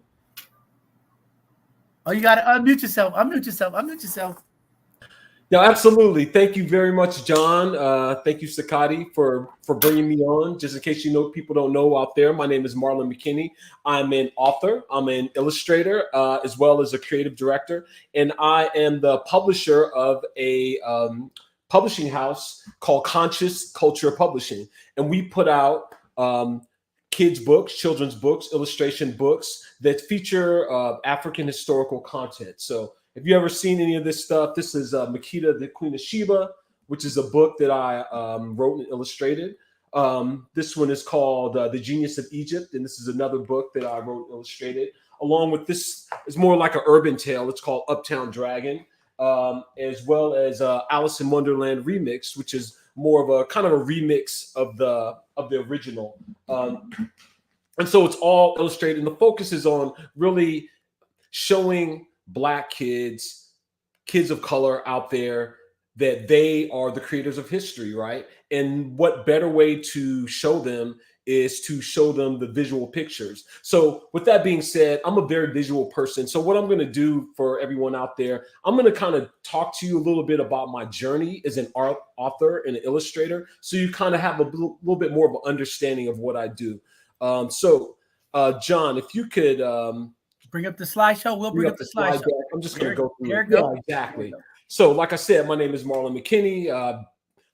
Oh, you got to unmute yourself. Unmute yourself. No, absolutely. Thank you very much, John. Thank you, Sakati, for bringing me on. Just in case people don't know out there, my name is Marlon McKinney. I'm an author. I'm an illustrator, as well as a creative director. And I am the publisher of a publishing house called Conscious Culture Publishing. And we put out kids' books, children's books, illustration books that feature African historical content. So if you ever seen any of this stuff, this is Makita, the Queen of Sheba, which is a book that I wrote and illustrated. This one is called The Genius of Egypt, and this is another book that I wrote and illustrated. Along with this, it's more like an urban tale. It's called Uptown Dragon, as well as Alice in Wonderland Remix, which is more of a kind of a remix of the original. And so it's all illustrated, and the focus is on really showing Black kids of color out there, that they are the creators of history, right? And what better way to show them is to show them the visual pictures. So with that being said, I'm a very visual person. So what I'm going to do for everyone out there, I'm going to kind of talk to you a little bit about my journey as an author and an illustrator, so you kind of have a little bit more of an understanding of what I do. John, if you could bring up the slideshow. We'll bring up the slideshow. I'm just going to go through it. Yeah, exactly. So like I said, my name is Marlon McKinney.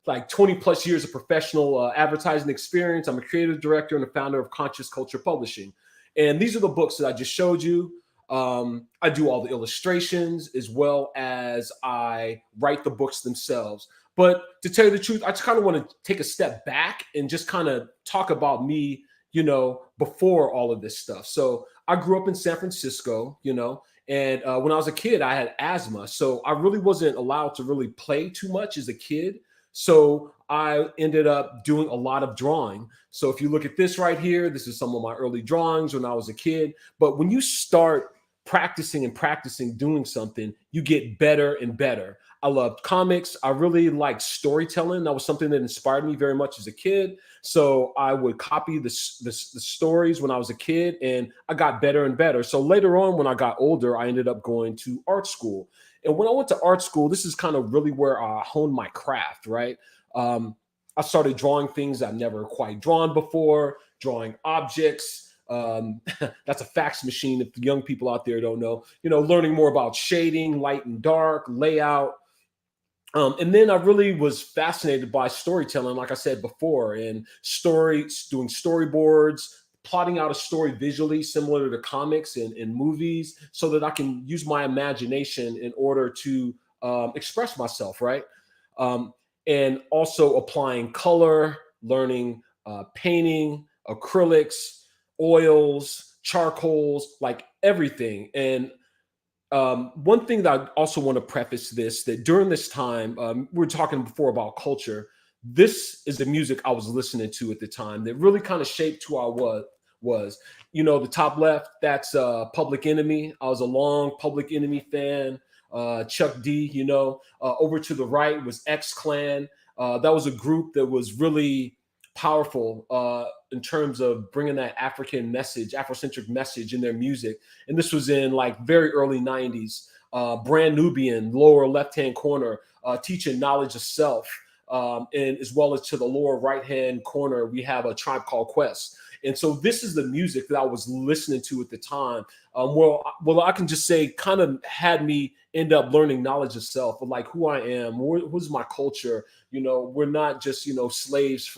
Like 20 plus years of professional advertising experience. I'm a creative director and the founder of Conscious Culture Publishing. And these are the books that I just showed you. I do all the illustrations as well as I write the books themselves. But to tell you the truth, I just kind of want to take a step back and just kind of talk about me, before all of this stuff. So I grew up in San Francisco, and when I was a kid, I had asthma. So I really wasn't allowed to really play too much as a kid. So I ended up doing a lot of drawing. So if you look at this right here, this is some of my early drawings when I was a kid. But when you start practicing doing something, you get better and better. I loved comics. I really liked storytelling. That was something that inspired me very much as a kid. So I would copy the stories when I was a kid, and I got better and better. So later on, when I got older, I ended up going to art school. And when I went to art school, this is kind of really where I honed my craft, right? I started drawing things I've never quite drawn before, drawing objects. That's a fax machine if the young people out there don't know, learning more about shading, light and dark, layout. And then I really was fascinated by storytelling, like I said before, and doing storyboards, plotting out a story visually similar to comics and movies, so that I can use my imagination in order to express myself, right? And also applying color, learning painting, acrylics, oils, charcoals, like everything. And one thing that I also want to preface this, that during this time, we were talking before about culture. This is the music I was listening to at the time that really kind of shaped who I was. The top left, that's Public Enemy. I was a long Public Enemy fan. Chuck D, over to the right was X-Clan. That was a group that was really powerful in terms of bringing that African message, Afrocentric message in their music. And this was in like very early 90s. Brand Nubian, lower left-hand corner, teaching knowledge of self. And as well as to the lower right-hand corner, we have A Tribe Called Quest. And so this is the music that I was listening to at the time. Well, I can just say kind of had me end up learning knowledge of self, of like who I am, who's my culture. We're not just, slaves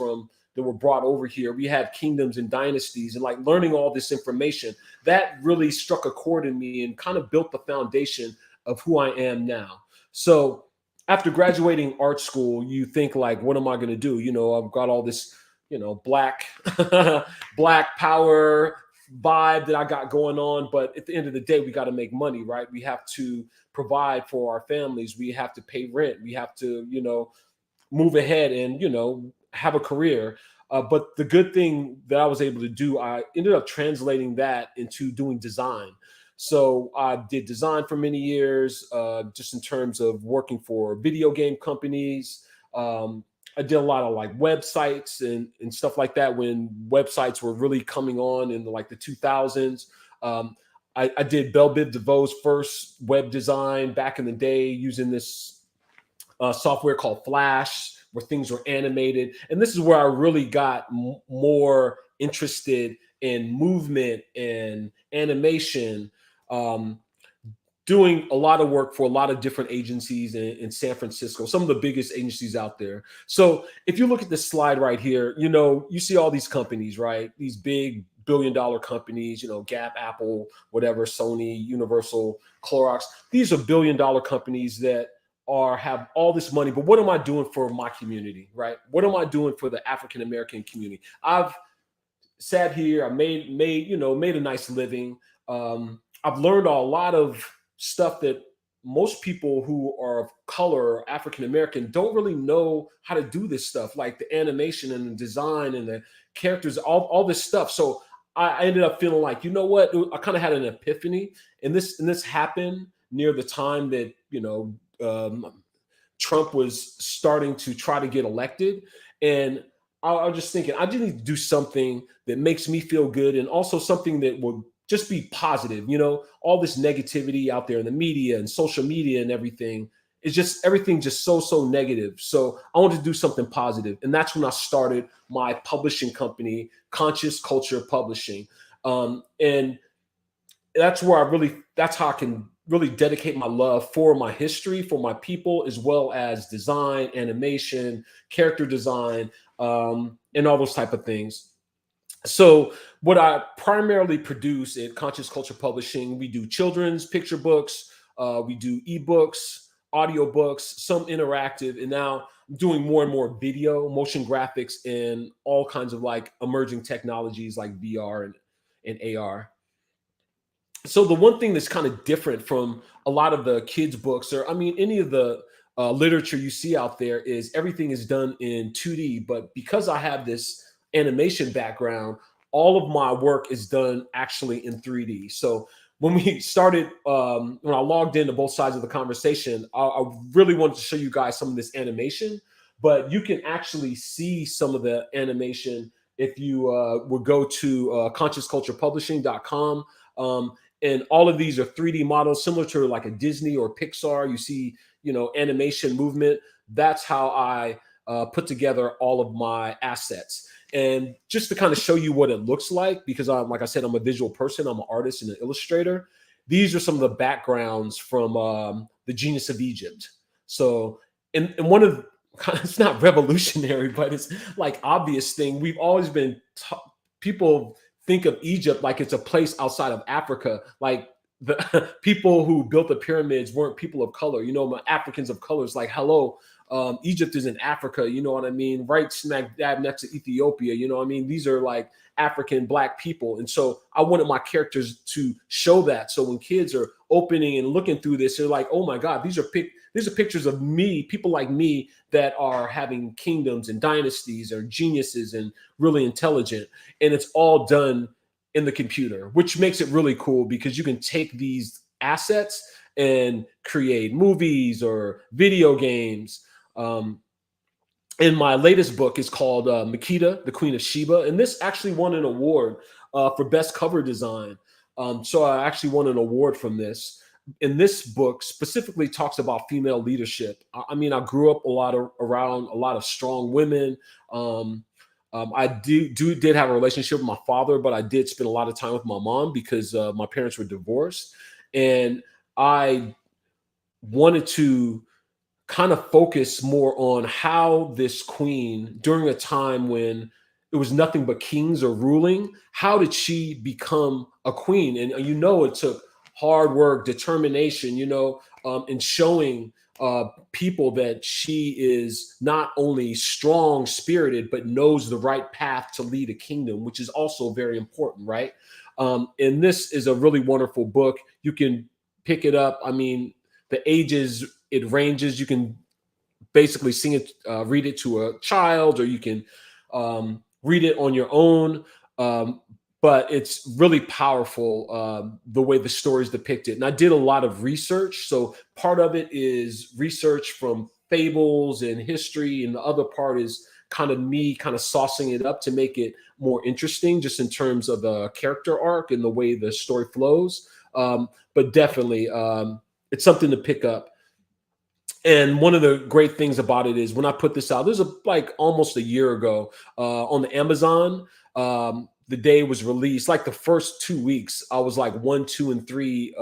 that were brought over here. We have kingdoms and dynasties, and like learning all this information that really struck a chord in me and kind of built the foundation of who I am now. So after graduating art school, you think like, what am I going to do? I've got all this, black power, vibe that I got going on. But at the end of the day, we got to make money, right? We have to provide for our families. We have to pay rent. We have to, move ahead and, have a career. But the good thing that I was able to do, I ended up translating that into doing design. So I did design for many years, just in terms of working for video game companies. I did a lot of like websites and stuff like that when websites were really coming on in like the 2000s. I did Bell Biv DeVoe's first web design back in the day using this software called Flash, where things were animated. And this is where I really got more interested in movement and animation, doing a lot of work for a lot of different agencies in San Francisco, some of the biggest agencies out there. So if you look at this slide right here, you see all these companies, right? These big billion-dollar companies, Gap, Apple, whatever, Sony, Universal, Clorox. These are billion-dollar companies that have all this money, but what am I doing for my community, right? What am I doing for the African-American community? I've sat here, I made a nice living. I've learned a lot of stuff that most people who are of color or African-American don't really know how to do this stuff, like the animation and the design and the characters, all this stuff. So I ended up feeling like, I kind of had an epiphany, and this happened near the time that, Trump was starting to try to get elected. And I was just thinking, I just need to do something that makes me feel good, and also something that would just be positive. All this negativity out there in the media and social media and everything is just so negative. So I wanted to do something positive. And that's when I started my publishing company, Conscious Culture Publishing. And that's how I can really dedicate my love for my history, for my people, as well as design, animation, character design, and all those type of things. So what I primarily produce at Conscious Culture Publishing, we do children's picture books, we do ebooks, audiobooks, some interactive, and now I'm doing more and more video, motion graphics, and all kinds of like emerging technologies like VR and AR. So the one thing that's kind of different from a lot of the kids' books, or any of the literature you see out there, is everything is done in 2D. But because I have this animation background, all of my work is done actually in 3D. So when we started, when I logged into both sides of the conversation, I really wanted to show you guys some of this animation, but you can actually see some of the animation if you would go to consciousculturepublishing.com. And all of these are 3D models, similar to like a Disney or Pixar. You see, animation movement. That's how I put together all of my assets. And just to kind of show you what it looks like, because like I said, I'm a visual person, I'm an artist and an illustrator. These are some of the backgrounds from the Genius of Egypt. So, and one of, it's not revolutionary, but it's like obvious thing. We've always been people think of Egypt like it's a place outside of Africa. Like the people who built the pyramids weren't people of color. Africans of color. It's like, hello, Egypt is in Africa. You know what I mean? Right smack dab next to Ethiopia. You know what I mean? These are like African Black people. And so I wanted my characters to show that. So when kids are opening and looking through this, they're like, oh my God, these are pictures of me, people like me that are having kingdoms and dynasties, or geniuses and really intelligent. And it's all done in the computer, which makes it really cool because you can take these assets and create movies or video games. And my latest book is called Makita, the Queen of Sheba. And this actually won an award for best cover design. So I actually won an award from this. And this book specifically talks about female leadership. I grew up around a lot of strong women. I did have a relationship with my father, but I did spend a lot of time with my mom because my parents were divorced. And I wanted to kind of focus more on how this queen, during a time when it was nothing but kings are ruling, how did she become a queen? And it took hard work, determination, and showing people that she is not only strong spirited, but knows the right path to lead a kingdom, which is also very important, right? And this is a really wonderful book. You can pick it up. I mean, the ages, it ranges. You can basically sing it, read it to a child, or you can read it on your own. But it's really powerful, the way the story is depicted. And I did a lot of research. So part of it is research from fables and history, and the other part is kind of me kind of saucing it up to make it more interesting, just in terms of the character arc and the way the story flows. But definitely, it's something to pick up. And one of the great things about it is when I put this out, this is like almost a year ago, on the Amazon. The day it was released, like the first 2 weeks, I was like 1, 2, and 3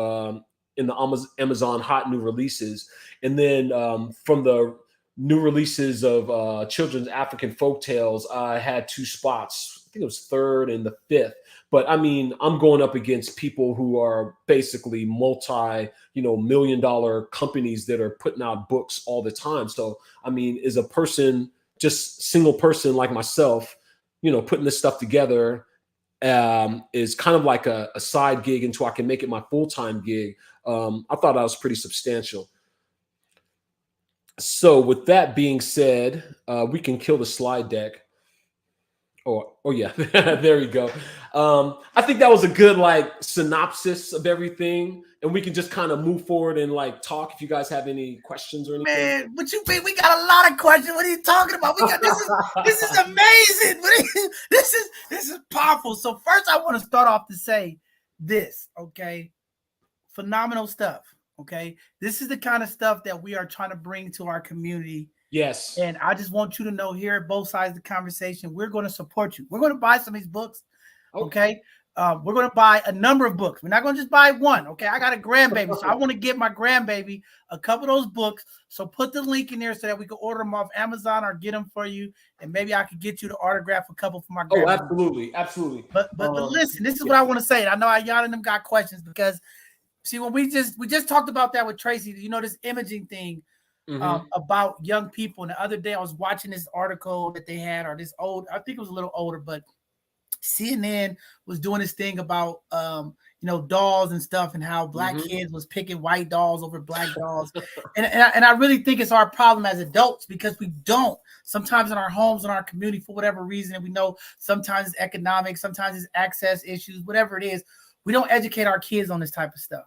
in the Amazon hot new releases. And then from the new releases of children's African folktales, I had 2 spots. I think it was 3rd and the 5th. But I mean, I'm going up against people who are basically multi-million-dollar companies that are putting out books all the time. So, I mean, as a person, just single person like myself, putting this stuff together is kind of like a side gig until I can make it my full-time gig. I thought that was pretty substantial. So with that being said, we can kill the slide deck. Oh yeah, there we go. I think that was a good synopsis of everything, and we can just kind of move forward and talk if you guys have any questions or anything. Man, what you think? We got a lot of questions. What are you talking about? We got this is amazing. This is powerful. So first, I want to start off to say this. Okay, phenomenal stuff. Okay, this is the kind of stuff that we are trying to bring to our community. Yes. And I just want you to know, here at both sides of the conversation, we're going to support you. We're going to buy some of these books. Okay. We're going to buy a number of books. We're not going to just buy one. Okay. I got a grandbaby, so I want to get my grandbaby a couple of those books. So put the link in there so that we can order them off Amazon or get them for you. And maybe I could get you to autograph a couple for my grandbaby. Oh, absolutely. Absolutely. But listen, this is what I want to say. I know y'all and them got questions, because see, when we just talked about that with Tracy, this imaging thing. About young people. And the other day I was watching this article that they had, or this old, I think it was a little older, but CNN was doing this thing about dolls and stuff, and how black kids was picking white dolls over black dolls. and I really think it's our problem as adults, because we don't sometimes in our homes, in our community, for whatever reason. And we know sometimes it's economic, sometimes it's access issues, whatever it is, we don't educate our kids on this type of stuff.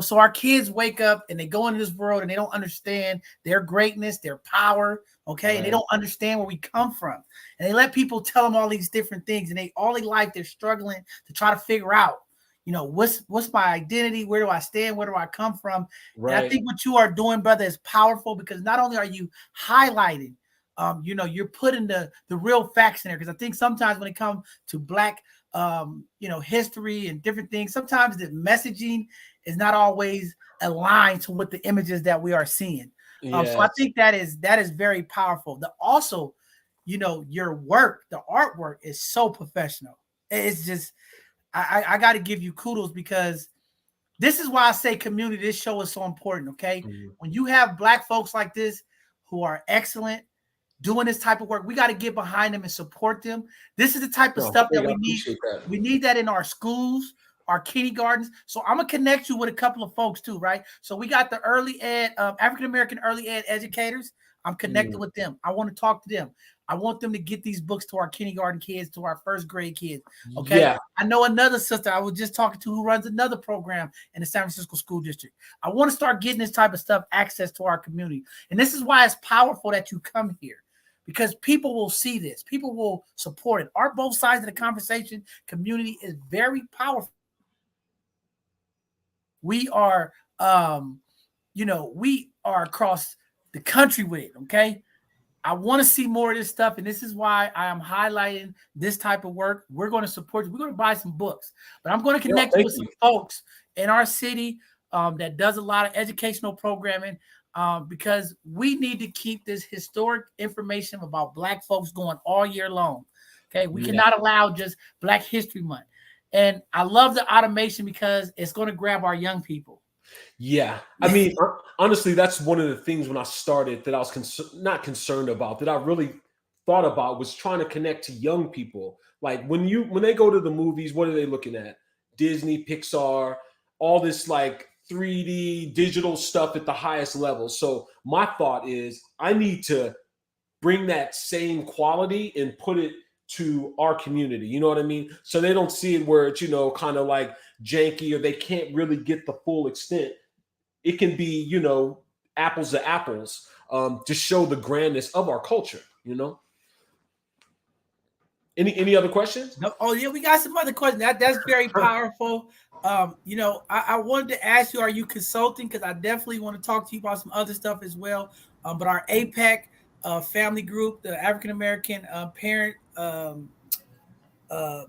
So our kids wake up and they go into this world and they don't understand their greatness, their power, okay? Right. And they don't understand where we come from. And they let people tell them all these different things, and all their life they're struggling to try to figure out, what's my identity? Where do I stand? Where do I come from? Right. And I think what you are doing, brother, is powerful, because not only are you highlighting, you're putting the real facts in there. Because I think sometimes when it comes to Black history and different things, sometimes the messaging is not always aligned to what the images that we are seeing. Yes. So I think that is very powerful. Also, your work, the artwork is so professional. It's just, I got to give you kudos, because this is why I say community, this show is so important. Okay. When you have Black folks like this who are excellent, doing this type of work, we got to get behind them and support them. This is the type of stuff that we need. We need that in our schools, our kindergartens. So I'm gonna connect you with a couple of folks too, right? So we got the early ed, African-American early ed educators. I'm connected with them. I want to talk to them. I want them to get these books to our kindergarten kids, to our first grade kids. Okay. Yeah. I know another sister I was just talking to who runs another program in the San Francisco School District. I want to start getting this type of stuff access to our community. And this is why it's powerful that you come here, because people will see this. People will support it. Our both sides of the conversation community is very powerful. We are, we are across the country with it, okay? I want to see more of this stuff, and this is why I am highlighting this type of work. We're going to support you. We're going to buy some books, but I'm going to connect you with some folks in our city that does a lot of educational programming, because we need to keep this historic information about Black folks going all year long, okay? We cannot allow just Black History Month. And I love the automation because it's going to grab our young people. Yeah. I mean, honestly, that's one of the things when I started that I was not concerned about, that I really thought about, was trying to connect to young people. Like when they go to the movies, what are they looking at? Disney, Pixar, all this like 3D digital stuff at the highest level. So my thought is I need to bring that same quality and put it to our community. You know what I mean? So they don't see it where it's, you know, kind of like janky or they can't really get the full extent. It can be, you know, apples to apples to show the grandness of our culture, you know? Any other questions? No, oh yeah, we got some other questions. That's very powerful. You know, I wanted to ask you, are you consulting? Because I definitely want to talk to you about some other stuff as well. But our APEC family group, the African American parent,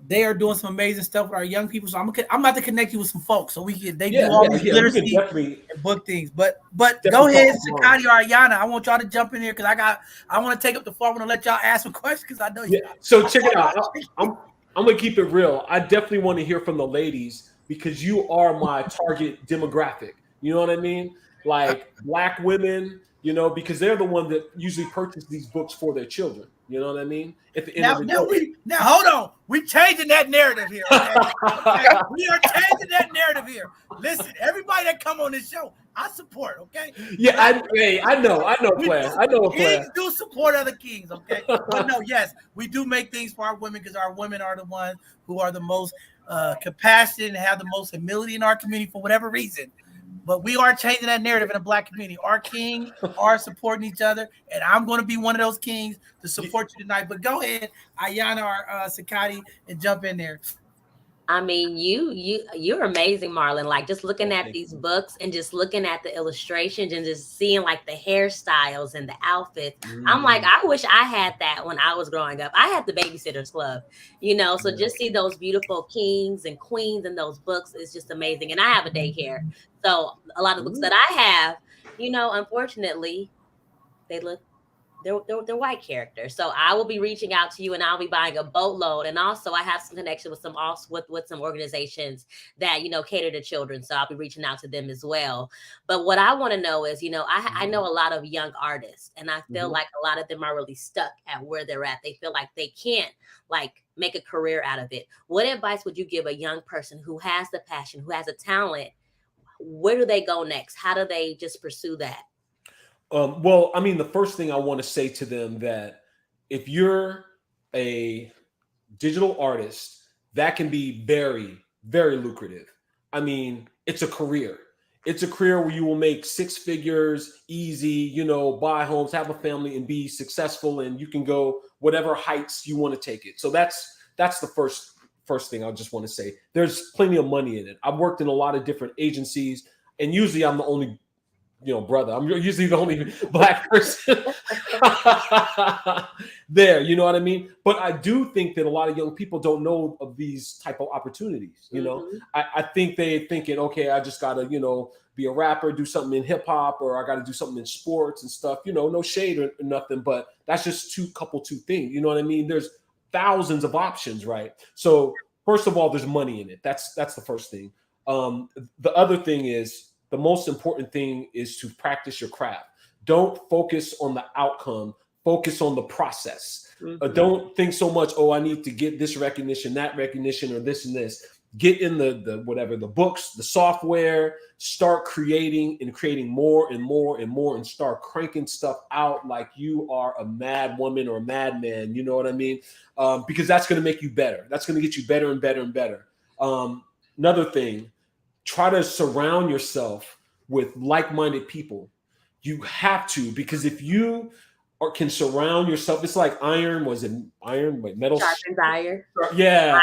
they are doing some amazing stuff with our young people. So I'm about to connect you with some folks so do all these literacy and book things. But go ahead, Sakati or Ayana. I want y'all to jump in here because I want to take up the floor. I want to let y'all ask some questions because I know you. So check it out. I'm gonna keep it real. I definitely want to hear from the ladies because you are my target demographic. You know what I mean? Like Black women, you know, because they're the one that usually purchase these books for their children. You know what I mean? At the end of the day. Now hold on. We're changing that narrative here. Okay? Okay? We are changing that narrative here. Listen, everybody that come on this show, I support. Okay? Yeah, I know, player. I know a player. Kings do support other kings. Okay, but no, yes, we do make things for our women because our women are the ones who are the most compassionate and have the most humility in our community for whatever reason. But we are changing that narrative in the Black community. Our kings are supporting each other, and I'm going to be one of those kings to support you tonight. But go ahead, Ayana or Sakati, and jump in there. I mean, you're amazing, Marlon. Like just looking at these books and just looking at the illustrations and just seeing like the hairstyles and the outfits. I'm like, I wish I had that when I was growing up. I had the Babysitters Club, you know, so just see those beautiful kings and queens in those books is just amazing. And I have a daycare. So a lot of books that I have, you know, unfortunately, they're white characters. So I will be reaching out to you and I'll be buying a boatload. And also I have some connection with some organizations that, you know, cater to children. So I'll be reaching out to them as well. But what I want to know is, you know, I know a lot of young artists and I feel like a lot of them are really stuck at where they're at. They feel like they can't like make a career out of it. What advice would you give a young person who has the passion, who has a talent? Where do they go next? How do they just pursue that? Well, I mean, the first thing I want to say to them that if you're a digital artist, that can be very, very lucrative. I mean, it's a career. It's a career where you will make six figures, easy, you know, buy homes, have a family, and be successful, and you can go whatever heights you want to take it. So that's the first thing I just want to say. There's plenty of money in it. I've worked in a lot of different agencies, and usually I'm the only, you know, brother. I'm usually the only Black person there. You know what I mean? But I do think that a lot of young people don't know of these type of opportunities. You know, I think they're thinking, okay, I just gotta, you know, be a rapper, do something in hip hop, or I gotta do something in sports and stuff. You know, no shade or nothing, but that's just two things. You know what I mean? There's thousands of options, right? So first of all, there's money in it. That's the first thing. The other thing is, the most important thing is to practice your craft. Don't focus on the outcome. Focus on the process. Don't think so much, oh, I need to get this recognition, that recognition, or this and this. Get in the whatever, the books, the software, start creating more and more and more, and start cranking stuff out like you are a mad woman or a madman. You know what I mean? Because that's going to make you better. That's going to get you better and better and better. Another thing, try to surround yourself with like-minded people. You have to, because if you can surround yourself, it's like iron. Was it iron? Wait, metal. Sharpens iron. Yeah,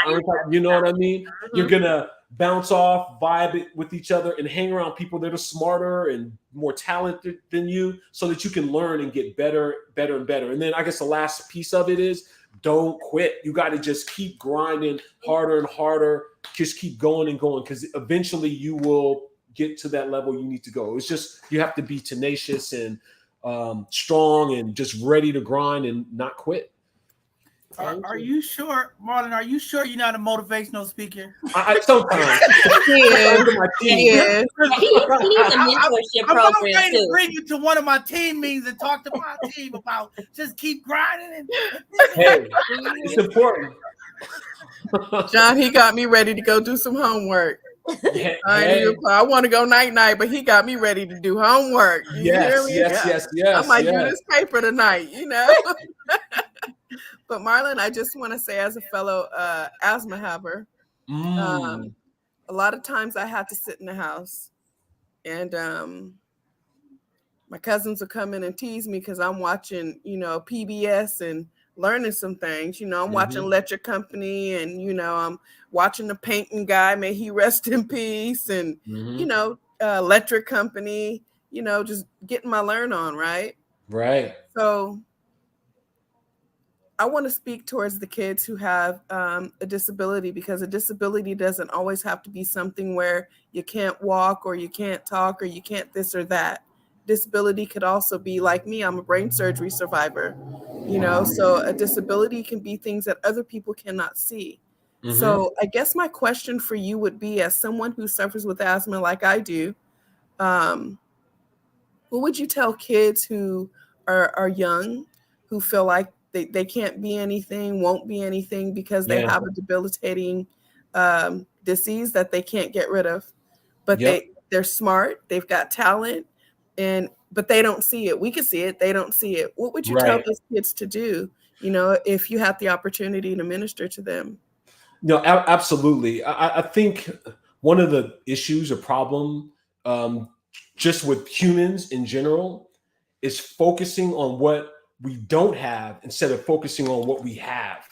you know what I mean. You're gonna bounce off, vibe with each other, and hang around people that are smarter and more talented than you, so that you can learn and get better and better. And then I guess the last piece of it is, don't quit. You got to just keep grinding harder and harder. Just keep going and going, because eventually you will get to that level you need to go. It's just, you have to be tenacious and strong and just ready to grind and not quit. Are you sure, Marlon? Are you sure you're not a motivational speaker? I sometimes. He needs a mentorship program I'm ready too. to bring you to one of my team meetings and talk to my team about just keep grinding. Hey, it's important. John, he got me ready to go do some homework. Yeah, I want to go night, but he got me ready to do homework. You hear me? Yes. I might do this paper tonight, But Marlon, I just want to say, as a fellow asthma haver, a lot of times I had to sit in the house, and my cousins will come in and tease me because I'm watching, PBS and learning some things. I'm watching Electric Company, and I'm watching the painting guy, may he rest in peace, and Electric Company, just getting my learn on, right? So I want to speak towards the kids who have a disability, because a disability doesn't always have to be something where you can't walk or you can't talk or you can't this or that. Disability could also be like me. I'm a brain surgery survivor, so a disability can be things that other people cannot see. So I guess my question for you would be, as someone who suffers with asthma like I do, what would you tell kids who are young, who feel like they can't be anything, won't be anything because they have a debilitating disease that they can't get rid of, but they're smart, they've got talent, but they don't see it. We can see it, they don't see it. What would you tell those kids to do, if you had the opportunity to minister to them? No, absolutely. I think one of the issues or problem just with humans in general is focusing on what we don't have instead of focusing on what we have,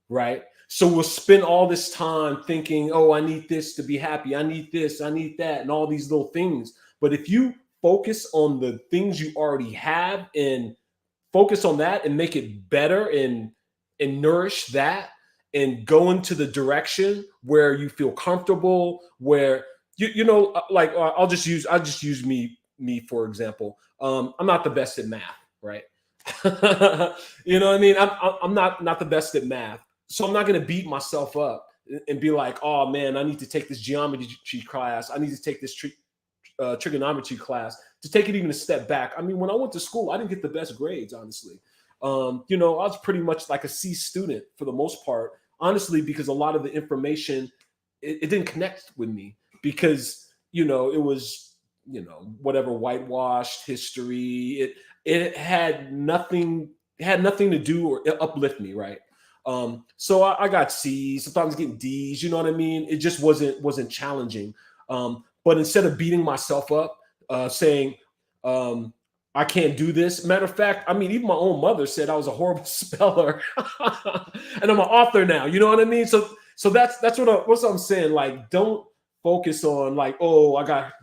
right? So we'll spend all this time thinking, oh, I need this to be happy. I need this, I need that, and all these little things. But if you focus on the things you already have and focus on that and make it better and nourish that and go into the direction where you feel comfortable, where like I'll just use me for example. I'm not the best at math, right? You know what I mean? I'm not the best at math, so I'm not going to beat myself up and be like, oh man, I need to take this geometry class. I need to take this trigonometry class. To take it even a step back, I mean, when I went to school, I didn't get the best grades, honestly. I was pretty much like a C student for the most part, honestly, because a lot of the information it didn't connect with me because it was whatever whitewashed history. It had nothing to do or uplift me, right? So I got C's, sometimes getting D's. You know what I mean? It just wasn't challenging. But instead of beating myself up, saying I can't do this. Matter of fact, I mean, even my own mother said I was a horrible speller, and I'm an author now. You know what I mean? So that's what I'm saying. Like, don't focus on like, oh, I got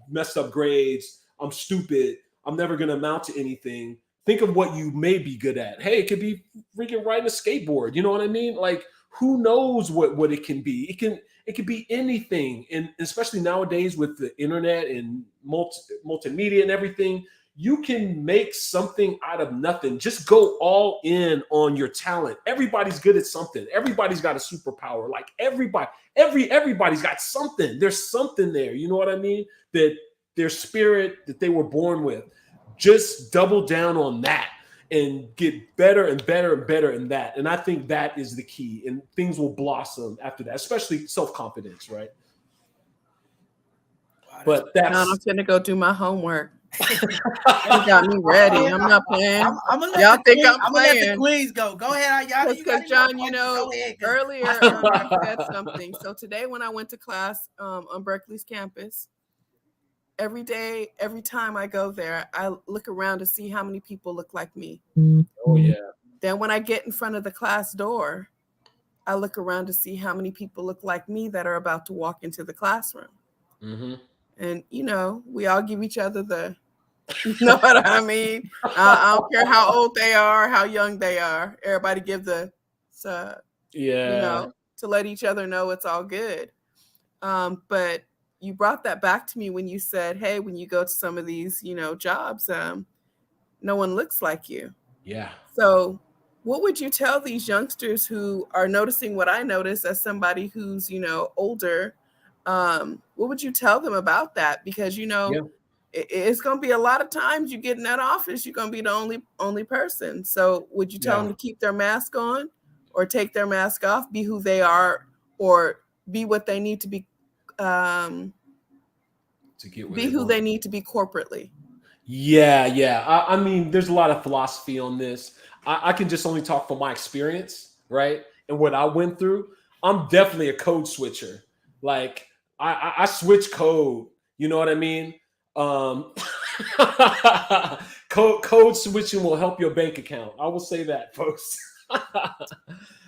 messed up grades, I'm stupid, I'm never gonna amount to anything. Think of what you may be good at. Hey, it could be freaking riding a skateboard. You know what I mean? Like, who knows what it can be? It can be anything, and especially nowadays with the internet and multimedia and everything, you can make something out of nothing. Just go all in on your talent. Everybody's good at something. Everybody's got a superpower. Like everybody's got something. There's something there. You know what I mean? That their spirit that they were born with. Just double down on that and get better and better and better in that. And I think that is the key. And things will blossom after that, especially self-confidence, right? Wow, but that's... I'm going to go do my homework. You got me ready. I'm not playing. I'm gonna let the queens go. Go ahead, y'all. Because John, earlier I said something. So today when I went to class on Berkeley's campus, every day, every time I go there, I look around to see how many people look like me. Oh yeah. Then when I get in front of the class door, I look around to see how many people look like me that are about to walk into the classroom. Mm-hmm. And, we all give each other you know what I mean? I don't care how old they are, how young they are. Everybody give to let each other know it's all good. But you brought that back to me when you said, hey, when you go to some of these, jobs, no one looks like you. Yeah. So what would you tell these youngsters who are noticing what I notice as somebody who's, older? What would you tell them about that? Because, it's going to be a lot of times you get in that office, you're going to be the only person. So would you tell them to keep their mask on? or take their mask off, be who they are, or be what they need to be, To get be who they need to be corporately. Yeah. I mean, there's a lot of philosophy on this. I can just only talk from my experience, right? And what I went through. I'm definitely a code switcher. Like I switch code. You know what I mean? Code switching will help your bank account. I will say that, folks.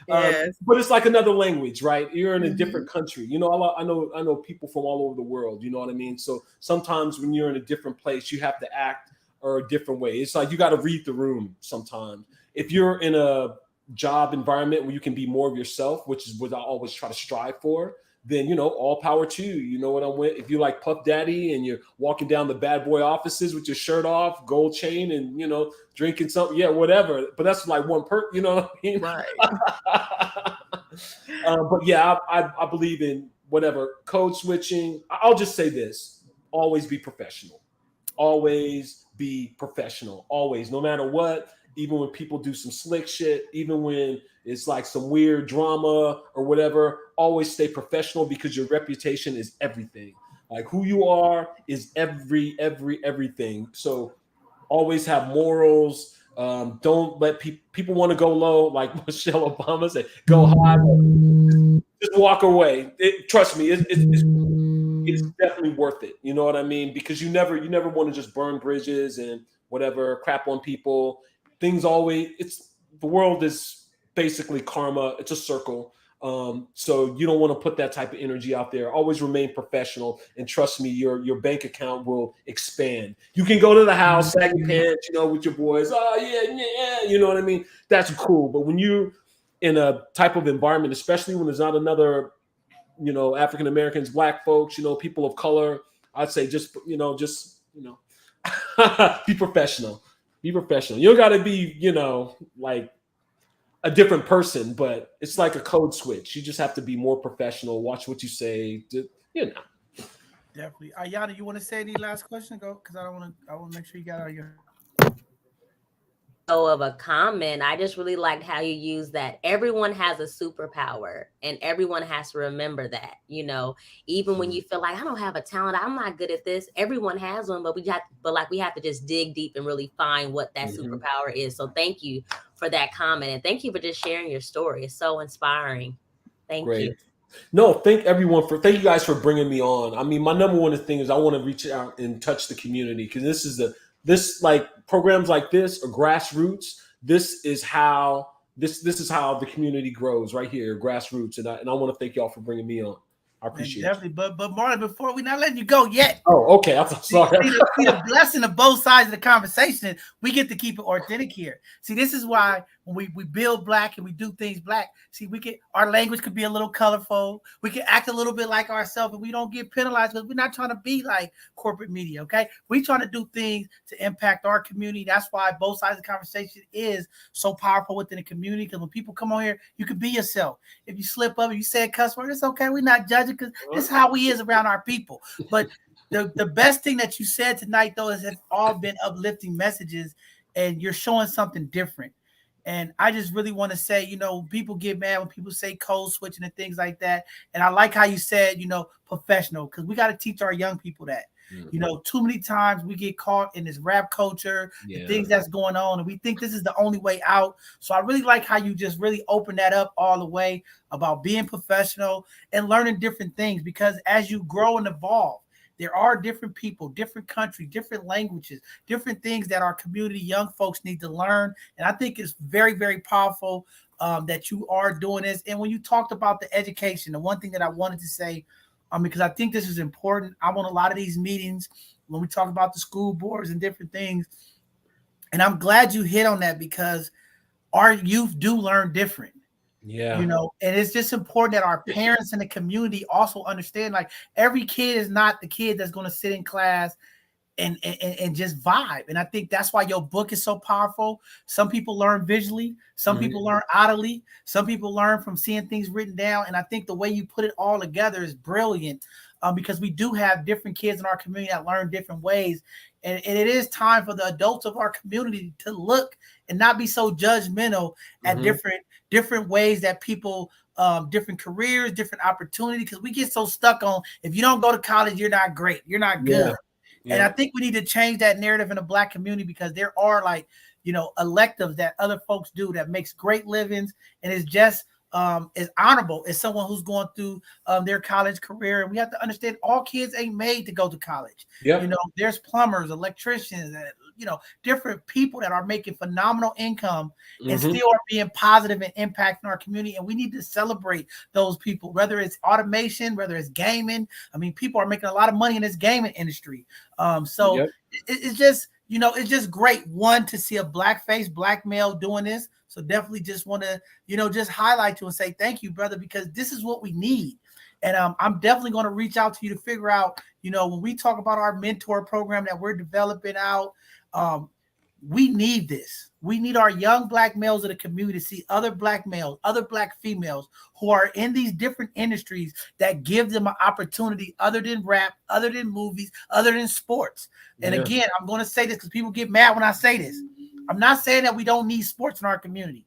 Yes. But it's like another language, right? You're in a different country. You know, I know people from all over the world. You know what I mean? So sometimes when you're in a different place, you have to act a different way. It's like you got to read the room sometimes. If you're in a job environment where you can be more of yourself, which is what I always try to strive for, then, you know, all power to you. You know what I'm with? If you like Puff Daddy and you're walking down the bad boy offices with your shirt off, gold chain, and, you know, drinking something, yeah, whatever. But that's like one perk, you know what I mean? Right. But yeah, I believe in whatever code switching. I'll just say this: always be professional. Always be professional. Always, no matter what. Even when people do some slick shit, even when it's like some weird drama or whatever, always stay professional because your reputation is everything. Like who you are is everything. So always have morals. Don't let people want to go low, like Michelle Obama said, go high. Just walk away. Trust me, it's definitely worth it. You know what I mean? Because you never want to just burn bridges and whatever, crap on people. Things always, the world is basically karma. It's a circle. So you don't want to put that type of energy out there. Always remain professional, and trust me, your bank account will expand. You can go to the house, sag your pants, you know, with your boys. Oh yeah, you know what I mean? That's cool. But when you're in a type of environment, especially when there's not another, you know, African Americans, Black folks, you know, people of color, I'd say just be professional. Be professional. You don't got to be, you know, like a different person, but it's like a code switch. You just have to be more professional. Watch what you say. You know. Definitely. Ayana, you want to say any last question? Go, because I want to make sure you got all your. Of a comment, I just really liked how you use that everyone has a superpower and everyone has to remember that, you know, even when you feel like I don't have a talent, I'm not good at this, everyone has one, but we have to just dig deep and really find what that superpower is. So thank you for that comment, and thank you for just sharing your story. It's so inspiring. Thank you. No, thank you guys for bringing me on. I mean, my number one thing is I want to reach out and touch the community, because this like programs like this are grassroots. This is how the community grows right here, grassroots. And I want to thank y'all for bringing me on. I appreciate it. Definitely. But Marlon, before we're not letting you go yet. Oh, okay. I'm sorry. See the blessing of both sides of the conversation, we get to keep it authentic here. See, this is why when we build Black and we do things Black, see, our language could be a little colorful. We can act a little bit like ourselves, and we don't get penalized because we're not trying to be like corporate media, okay? We're trying to do things to impact our community. That's why both sides of the conversation is so powerful within the community, because when people come on here, you can be yourself. If you slip up and you say a cuss word, it's okay. We're not judging, because this is how we is around our people. But the best thing that you said tonight, though, is it's all been uplifting messages, and you're showing something different. And I just really want to say, you know, people get mad when people say code switching and things like that. And I like how you said, you know, professional, because we got to teach our young people that. You know, too many times we get caught in this rap culture, the things that's going on, and we think this is the only way out. So I really like how you just really open that up all the way about being professional and learning different things, because as you grow and evolve, there are different people, different countries, different languages, different things that our community young folks need to learn. And I think it's very, very powerful that you are doing this. And when you talked about the education, the one thing that I wanted to say, because I think this is important. I'm on a lot of these meetings when we talk about the school boards and different things. And I'm glad you hit on that, because our youth do learn different. Yeah. You know, and it's just important that our parents and the community also understand, like, every kid is not the kid that's going to sit in class and just vibe. And I think that's why your book is so powerful. Some people learn visually, some people learn audibly, some people learn from seeing things written down. And I think the way you put it all together is brilliant, because we do have different kids in our community that learn different ways. And it is time for the adults of our community to look and not be so judgmental at different different ways that people, different careers, different opportunities, because we get so stuck on, if you don't go to college, you're not great, you're not good. Yeah. And I think we need to change that narrative in the Black community, because there are, like, you know, electives that other folks do that makes great livings, and it's just is honorable as someone who's going through their college career. And we have to understand all kids ain't made to go to college. Yep. You know, there's plumbers, electricians, you know, different people that are making phenomenal income and still are being positive and impacting our community. And we need to celebrate those people, whether it's automation, whether it's gaming. I mean, people are making a lot of money in this gaming industry. So it's just, you know, it's just great, one, to see a Black face, Black male doing this. So definitely just want to, you know, just highlight you and say thank you, brother, because this is what we need. And I'm definitely going to reach out to you to figure out, you know, when we talk about our mentor program that we're developing out, we need this. We need our young Black males of the community to see other Black males, other Black females who are in these different industries that give them an opportunity other than rap, other than movies, other than sports. And again, I'm going to say this because people get mad when I say this. I'm not saying that we don't need sports in our community,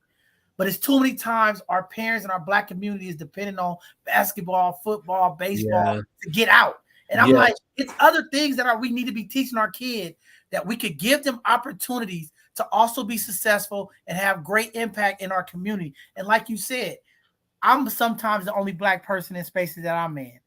but it's too many times our parents and our Black community is dependent on basketball, football, baseball to get out. And I'm like, it's other things that we need to be teaching our kid, that we could give them opportunities to also be successful and have great impact in our community. And like you said, I'm sometimes the only Black person in spaces that I'm in,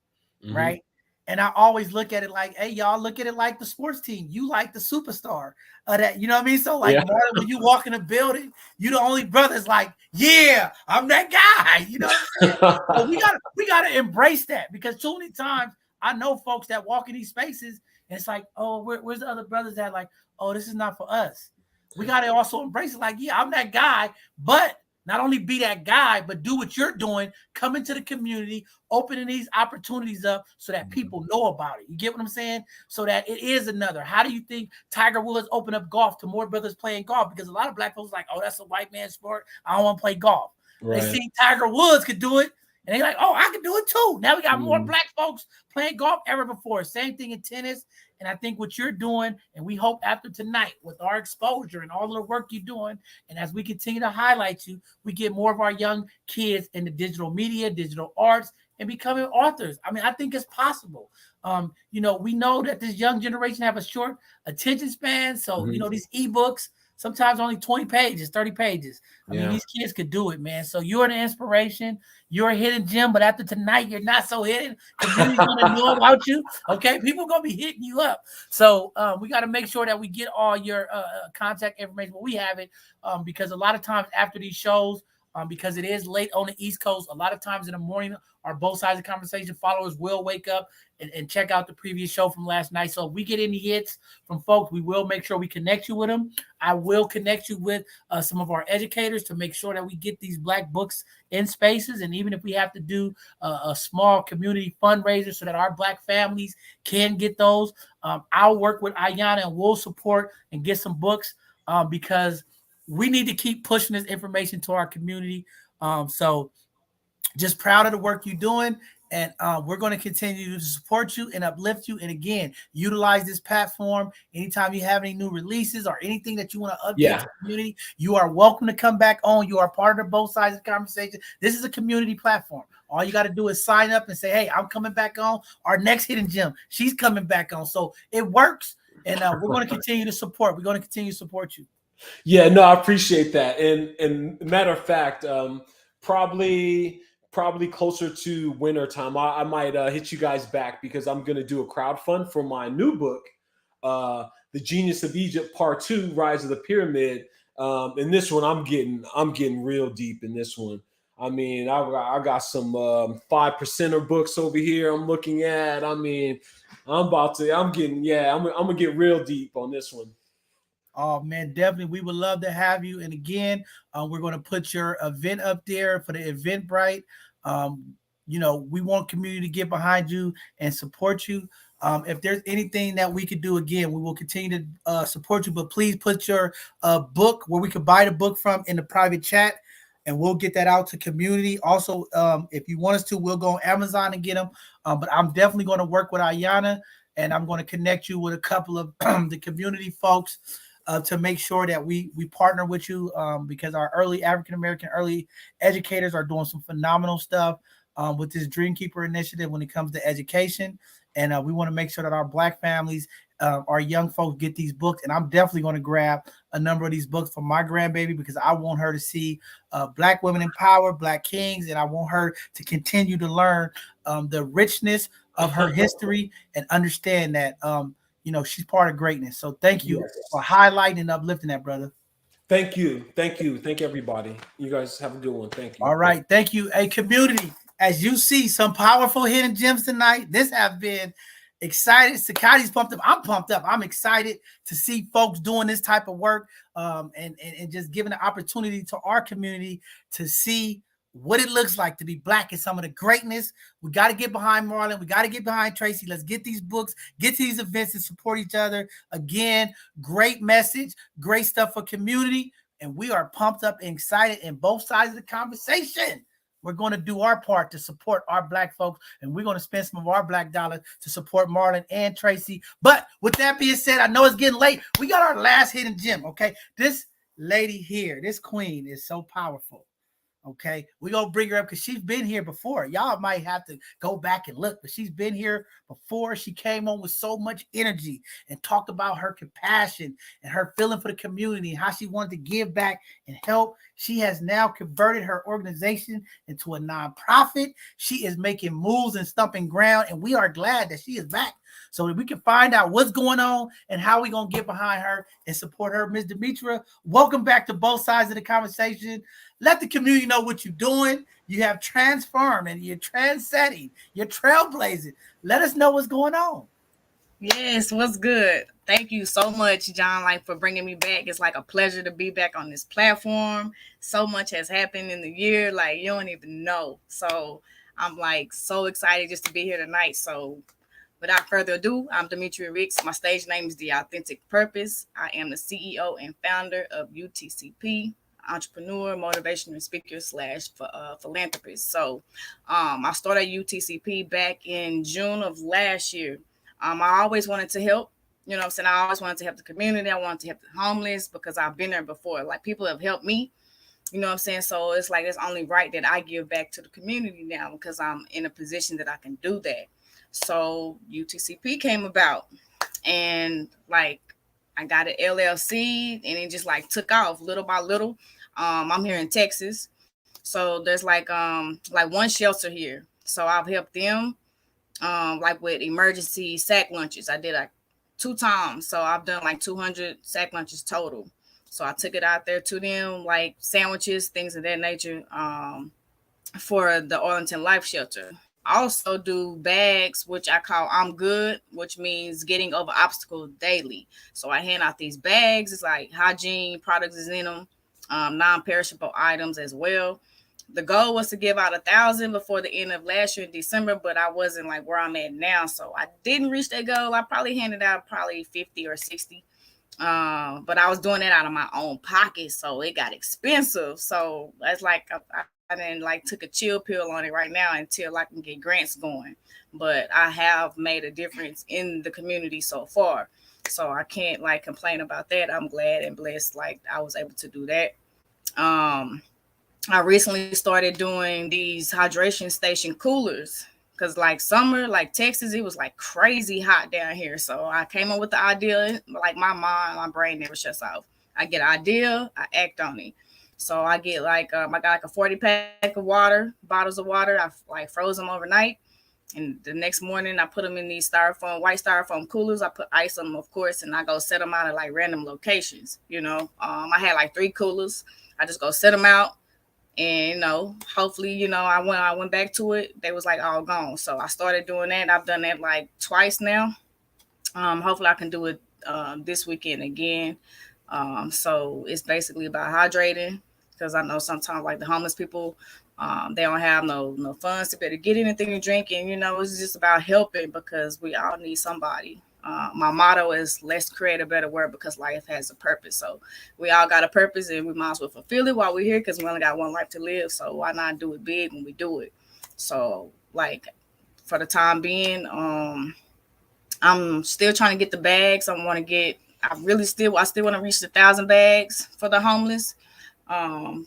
right? And I always look at it like, hey, y'all, look at it like the sports team. You like the superstar of that, you know what I mean? So like, Marlon, when you walk in a building, you the only brother's like, yeah, I'm that guy. You know what I'm saying? So we gotta embrace that, because too many times I know folks that walk in these spaces and it's like, oh, where's the other brothers that like, oh, this is not for us. We gotta also embrace it, like, yeah, I'm that guy, but not only be that guy, but do what you're doing, come into the community, opening these opportunities up so that people know about it. You get what I'm saying? So that it is another. How do you think Tiger Woods opened up golf to more brothers playing golf? Because a lot of Black folks are like, oh, that's a white man sport, I don't want to play golf. They see Tiger Woods could do it, and they're like, oh, I can do it too. Now we got more Black folks playing golf ever before. Same thing in tennis. And I think what you're doing, and we hope after tonight with our exposure and all of the work you're doing, and as we continue to highlight you, we get more of our young kids into digital media, digital arts, and becoming authors. I mean, I think it's possible. You know, we know that this young generation have a short attention span. So, you know, these ebooks, sometimes only 20 pages, 30 pages. I mean, these kids could do it, man. So you're an inspiration. You're a hidden gem, but after tonight, you're not so hidden. Community's gonna know about you. Okay, people are gonna be hitting you up. So we got to make sure that we get all your contact information, but we have it because a lot of times after these shows, because it is late on the East Coast, a lot of times in the morning, our Both Sides of the Conversation followers will wake up and check out the previous show from last night. So if we get any hits from folks, we will make sure we connect you with them. I will connect you with some of our educators to make sure that we get these Black books in spaces. And even if we have to do a small community fundraiser so that our Black families can get those, I'll work with Ayana and we'll support and get some books because we need to keep pushing this information to our community. So just proud of the work you're doing. And we're going to continue to support you and uplift you. And again, utilize this platform. Anytime you have any new releases or anything that you want to update the community, you are welcome to come back on. You are part of Both Sides of the Conversation. This is a community platform. All you got to do is sign up and say, hey, I'm coming back on. Our next hidden gem, she's coming back on. So it works. And we're going to continue to support. We're going to continue to support you. Yeah, no, I appreciate that. And matter of fact, probably closer to winter time, I might hit you guys back because I'm going to do a crowdfund for my new book, The Genius of Egypt Part 2, Rise of the Pyramid. In this one, I'm getting real deep in this one. I mean, I got some 5%er books over here I'm looking at. I mean, I'm gonna get real deep on this one. Oh, man, definitely. We would love to have you. And again, we're going to put your event up there for the Eventbrite. You know, we want community to get behind you and support you. If there's anything that we could do, again, we will continue to support you. But please put your book where we could buy the book from in the private chat, and we'll get that out to community. Also, if you want us to, we'll go on Amazon and get them. But I'm definitely going to work with Ayana, and I'm going to connect you with a couple of the community folks. to make sure that we partner with you because our early African-American early educators are doing some phenomenal stuff with this Dreamkeeper initiative when it comes to education. And we want to make sure that our Black families, our young folks get these books. And I'm definitely going to grab a number of these books for my grandbaby because I want her to see Black women in power, Black kings, and I want her to continue to learn the richness of her history and understand that, she's part of greatness. So thank you for highlighting and uplifting that, brother. Thank you. Thank you. Thank everybody. You guys have a good one. Thank you. All right. Thank you. A community. As you see, some powerful hidden gems tonight. This have been excited. Sakati's pumped up. I'm pumped up. I'm excited to see folks doing this type of work and just giving the opportunity to our community to see what it looks like to be Black in some of the greatness. We got to get behind Marlon. We got to get behind Tracy. Let's get these books, get to these events and support each other. Again, great message, great stuff for community. And we are pumped up and excited in both sides of the conversation. We're going to do our part to support our Black folks, and we're going to spend some of our Black dollars to support Marlon and Tracy. But with that being said, I know it's getting late. We got our last hidden gem, okay? This lady here, this queen is so powerful. Okay, we're gonna bring her up because she's been here before. Y'all might have to go back and look, but she's been here before. She came on with so much energy and talked about her compassion and her feeling for the community and how she wanted to give back and help. She has now converted her organization into a nonprofit. She is making moves and stumping ground, and we are glad that she is back so that we can find out what's going on and how we're gonna get behind her and support her. Ms. Demetra, welcome back to both sides of the conversation. Let the community know what you're doing. You have transformed and you're trendsetting, you're trailblazing. Let us know what's going on. Yes, what's good? Thank you so much, John, for bringing me back. It's like a pleasure to be back on this platform. So much has happened in the year, you don't even know. So I'm so excited just to be here tonight. So without further ado, I'm Demetria Ricks. My stage name is The Authentic Purpose. I am the CEO and founder of UTCP, entrepreneur, motivational speaker / philanthropist. So I started UTCP back in June of last year. I always wanted to help, I always wanted to help the community. I wanted to help the homeless because I've been there before. People have helped me, So it's it's only right that I give back to the community now because I'm in a position that I can do that. So UTCP came about and I got an LLC and it just took off little by little. I'm here in Texas. So there's one shelter here. So I've helped them with emergency sack lunches. I did 2 times. So I've done 200 sack lunches total. So I took it out there to them, sandwiches, things of that nature, for the Arlington Life Shelter. I also do bags, which I call I'm Good, which means getting over obstacles daily. So I hand out these bags. It's hygiene products is in them, non-perishable items as well. The goal was to give out 1,000 before the end of last year in December, but I wasn't where I'm at now. So I didn't reach that goal. I probably handed out 50 or 60. But I was doing that out of my own pocket. So it got expensive. So that's I then took a chill pill on it right now until I can get grants going. But I have made a difference in the community so far. So I can't complain about that. I'm glad and blessed I was able to do that. I recently started doing these hydration station coolers because summer, Texas, it was crazy hot down here. So I came up with the idea, my brain never shuts off. I get an idea, I act on it. So I get I got a 40 pack of water, bottles of water. I froze them overnight. And the next morning I put them in these white styrofoam coolers. I put ice on them, of course, and I go set them out at random locations. I had 3 coolers. I just go set them out. And, hopefully, I went back to it. They was all gone. So I started doing that. I've done that twice now. Hopefully I can do it this weekend again. So it's basically about hydrating because I know sometimes the homeless people, they don't have no funds to be able to get anything to drink. And, it's just about helping because we all need somebody. My motto is let's create a better world because life has a purpose. So we all got a purpose and we might as well fulfill it while we're here because we only got one life to live. So why not do it big when we do it? So for the time being, I'm still trying to get the bags. I want to get I still want to reach 1,000 bags for the homeless.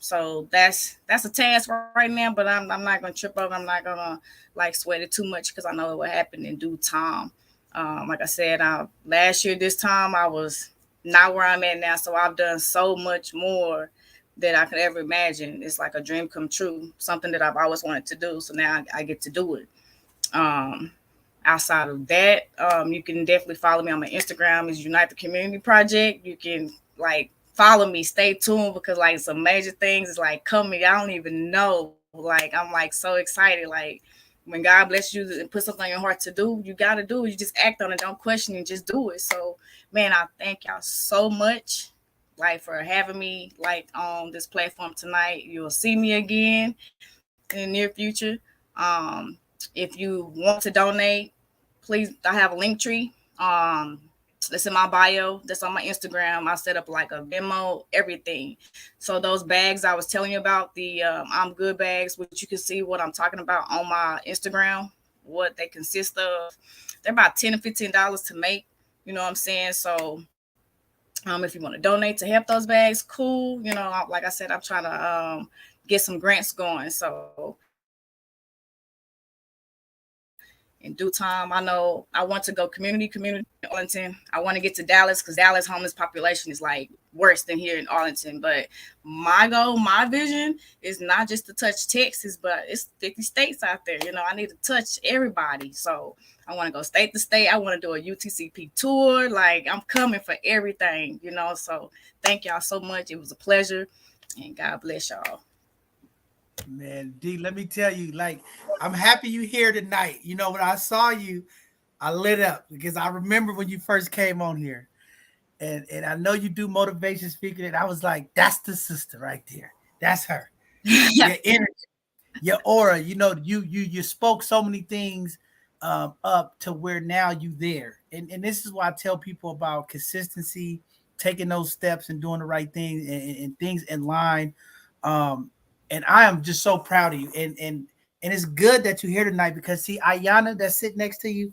So that's a task right now, but I'm not gonna trip over. I'm not gonna like sweat it too much because I know it will happen in due time. Like I said, last year this time I was not where I'm at now, so I've done so much more than I could ever imagine. It's like a dream come true, something that I've always wanted to do. So now I get to do it. Outside of that, you can definitely follow me on my Instagram. Is Unite the Community Project. You can like follow me, stay tuned because like some major things is like coming. I don't even know. Like I'm like so excited. Like when God bless you and put something on your heart to do, you gotta do it. You just act on it, don't question it, just do it. So man, I thank y'all so much like for having me like on this platform tonight. You'll see me again in the near future. If you want to donate, please, I have a link tree. That's in my bio. That's on my Instagram. I set up like a Venmo, everything. So those bags I was telling you about, the I'm Good bags, which you can see what I'm talking about on my Instagram, what they consist of. They're about $10 to $15 to make. You know what I'm saying? So if you want to donate to help those bags, cool. You know, like I said, I'm trying to get some grants going. So in due time, I know I want to go community in Arlington. I want to get to Dallas because Dallas homeless population is like worse than here in Arlington. But my goal, my vision is not just to touch Texas, but it's 50 states out there. You know, I need to touch everybody. So I want to go state to state. I want to do a UTCP tour. Like I'm coming for everything, you know. So thank y'all so much. It was a pleasure. And God bless y'all. Man, D, let me tell you, like, I'm happy you here tonight. You know, when I saw you, I lit up because I remember when you first came on here. And I know you do motivation speaking, and I was like, that's the sister right there. That's her. Your energy, your aura, you know, you spoke so many things up to where now you there. And this is why I tell people about consistency, taking those steps and doing the right things and things in line. And I am just so proud of you. And it's good that you're here tonight because see, Ayana that's sitting next to you,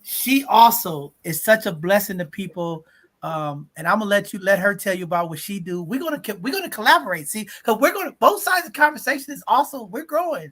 she also is such a blessing to people. And I'm gonna let her tell you about what she do. We're gonna collaborate, see, because both sides of the conversation is also we're growing.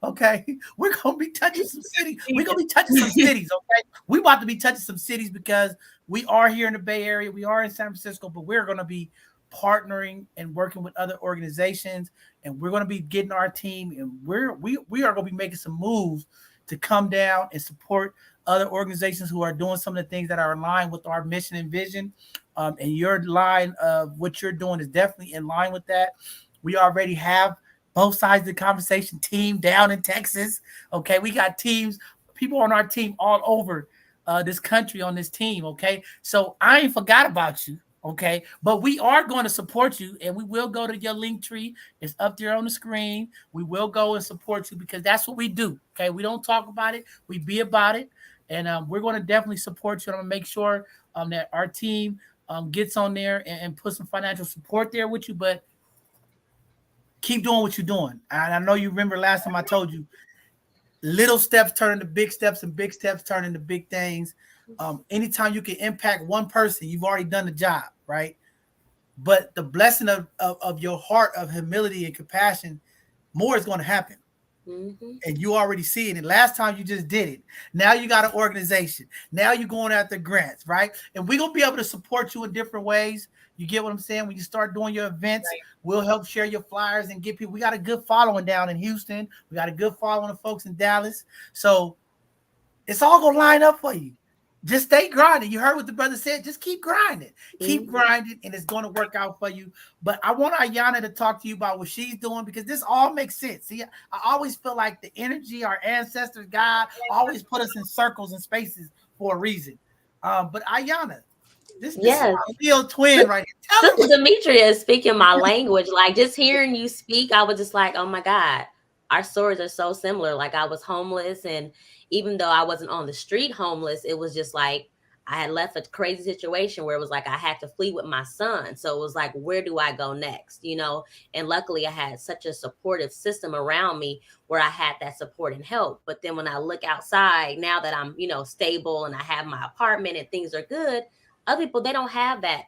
Okay, we're gonna be touching some cities. We're gonna be touching some cities. Okay, we about to be touching some cities because we are here in the Bay Area, we are in San Francisco, but we're gonna be partnering and working with other organizations, and we're going to be getting our team, and we are going to be making some moves to come down and support other organizations who are doing some of the things that are in line with our mission and vision. And your line of what you're doing is definitely in line with that. We already have both sides of the conversation team down in Texas. Okay, we got teams, people on our team all over this country on this team. Okay, so I ain't forgot about you. Okay, but we are going to support you, and we will go to your link tree. It's up there on the screen. We will go and support you because that's what we do. Okay, we don't talk about it, we be about it, and we're going to definitely support you. I'm going to make sure that our team gets on there and put some financial support there with you. But keep doing what you're doing. And I know you remember last time I told you, little steps turn into big steps, and big steps turn into big things. Anytime you can impact one person, you've already done the job, right? But the blessing of your heart of humility and compassion, more is going to happen. Mm-hmm. And you already see it. And last time you just did it. Now you got an organization. Now you're going after grants, right? And we're going to be able to support you in different ways. You get what I'm saying? When you start doing your events, right, we'll help share your flyers and get people. We got a good following down in Houston. We got a good following of folks in Dallas. So it's all going to line up for you. Just stay grinding. You heard what the brother said. Just keep grinding. Keep grinding, and it's going to work out for you. But I want Ayana to talk to you about what she's doing because this all makes sense. See, I always feel like the energy, our ancestors, God, always put us in circles and spaces for a reason. But Ayana, this is a real twin right here. Sister Demetria is speaking my language. Like just hearing you speak, I was just like, oh my God, our stories are so similar. Like I was homeless, and even though I wasn't on the street homeless, it was just like I had left a crazy situation where it was like I had to flee with my son. So it was like, where do I go next? You know, and luckily I had such a supportive system around me where I had that support and help. But then when I look outside, now that I'm, you know, stable and I have my apartment and things are good, other people, they don't have that,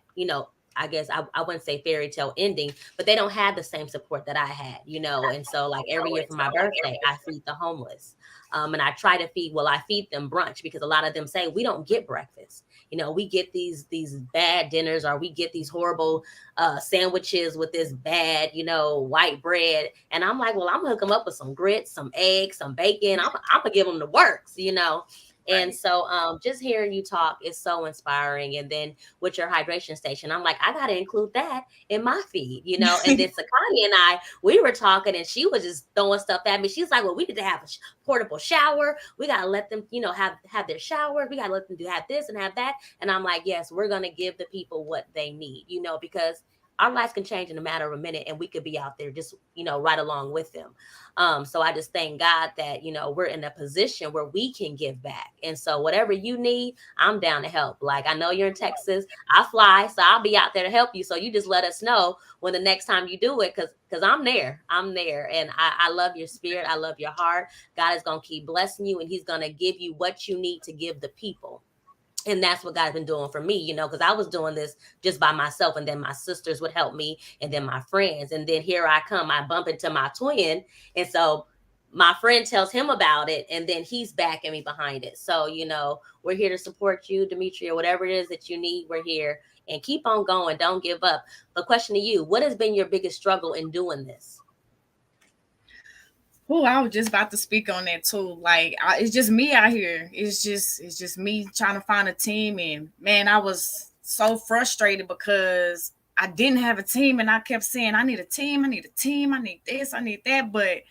I guess I wouldn't say fairy tale ending, but they don't have the same support that I had, And so like every year for my birthday, I feed the homeless. And I try to I feed them brunch because a lot of them say we don't get breakfast. We get these bad dinners, or we get these horrible sandwiches with this bad, white bread. And I'm like, well, I'm gonna hook them up with some grits, some eggs, some bacon. I'm gonna give them the works, And so just hearing you talk is so inspiring. And then with your hydration station, I'm like, I got to include that in my feed, And then Sakani and we were talking, and she was just throwing stuff at me. She's like, well, we need to have a portable shower. We got to let them, have their shower. We got to let them have this and have that. And I'm like, yes, we're going to give the people what they need, because our lives can change in a matter of a minute, and we could be out there just, right along with them. So I just thank God that, we're in a position where we can give back. And so whatever you need, I'm down to help. Like, I know you're in Texas. I fly, so I'll be out there to help you. So you just let us know when the next time you do it, because I'm there. And I love your spirit. I love your heart. God is going to keep blessing you, and he's going to give you what you need to give the people. And that's what God's been doing for me, because I was doing this just by myself, and then my sisters would help me, and then my friends. And then here I come, I bump into my twin. And so my friend tells him about it, and then he's backing me behind it. So, we're here to support you, Demetria, whatever it is that you need, we're here. And keep on going. Don't give up. The question to you, what has been your biggest struggle in doing this? Oh, I was just about to speak on that too. Like, it's just me out here. It's just me trying to find a team. And man, I was so frustrated because I didn't have a team, and I kept saying, I need a team, I need a team, I need this, I need that. But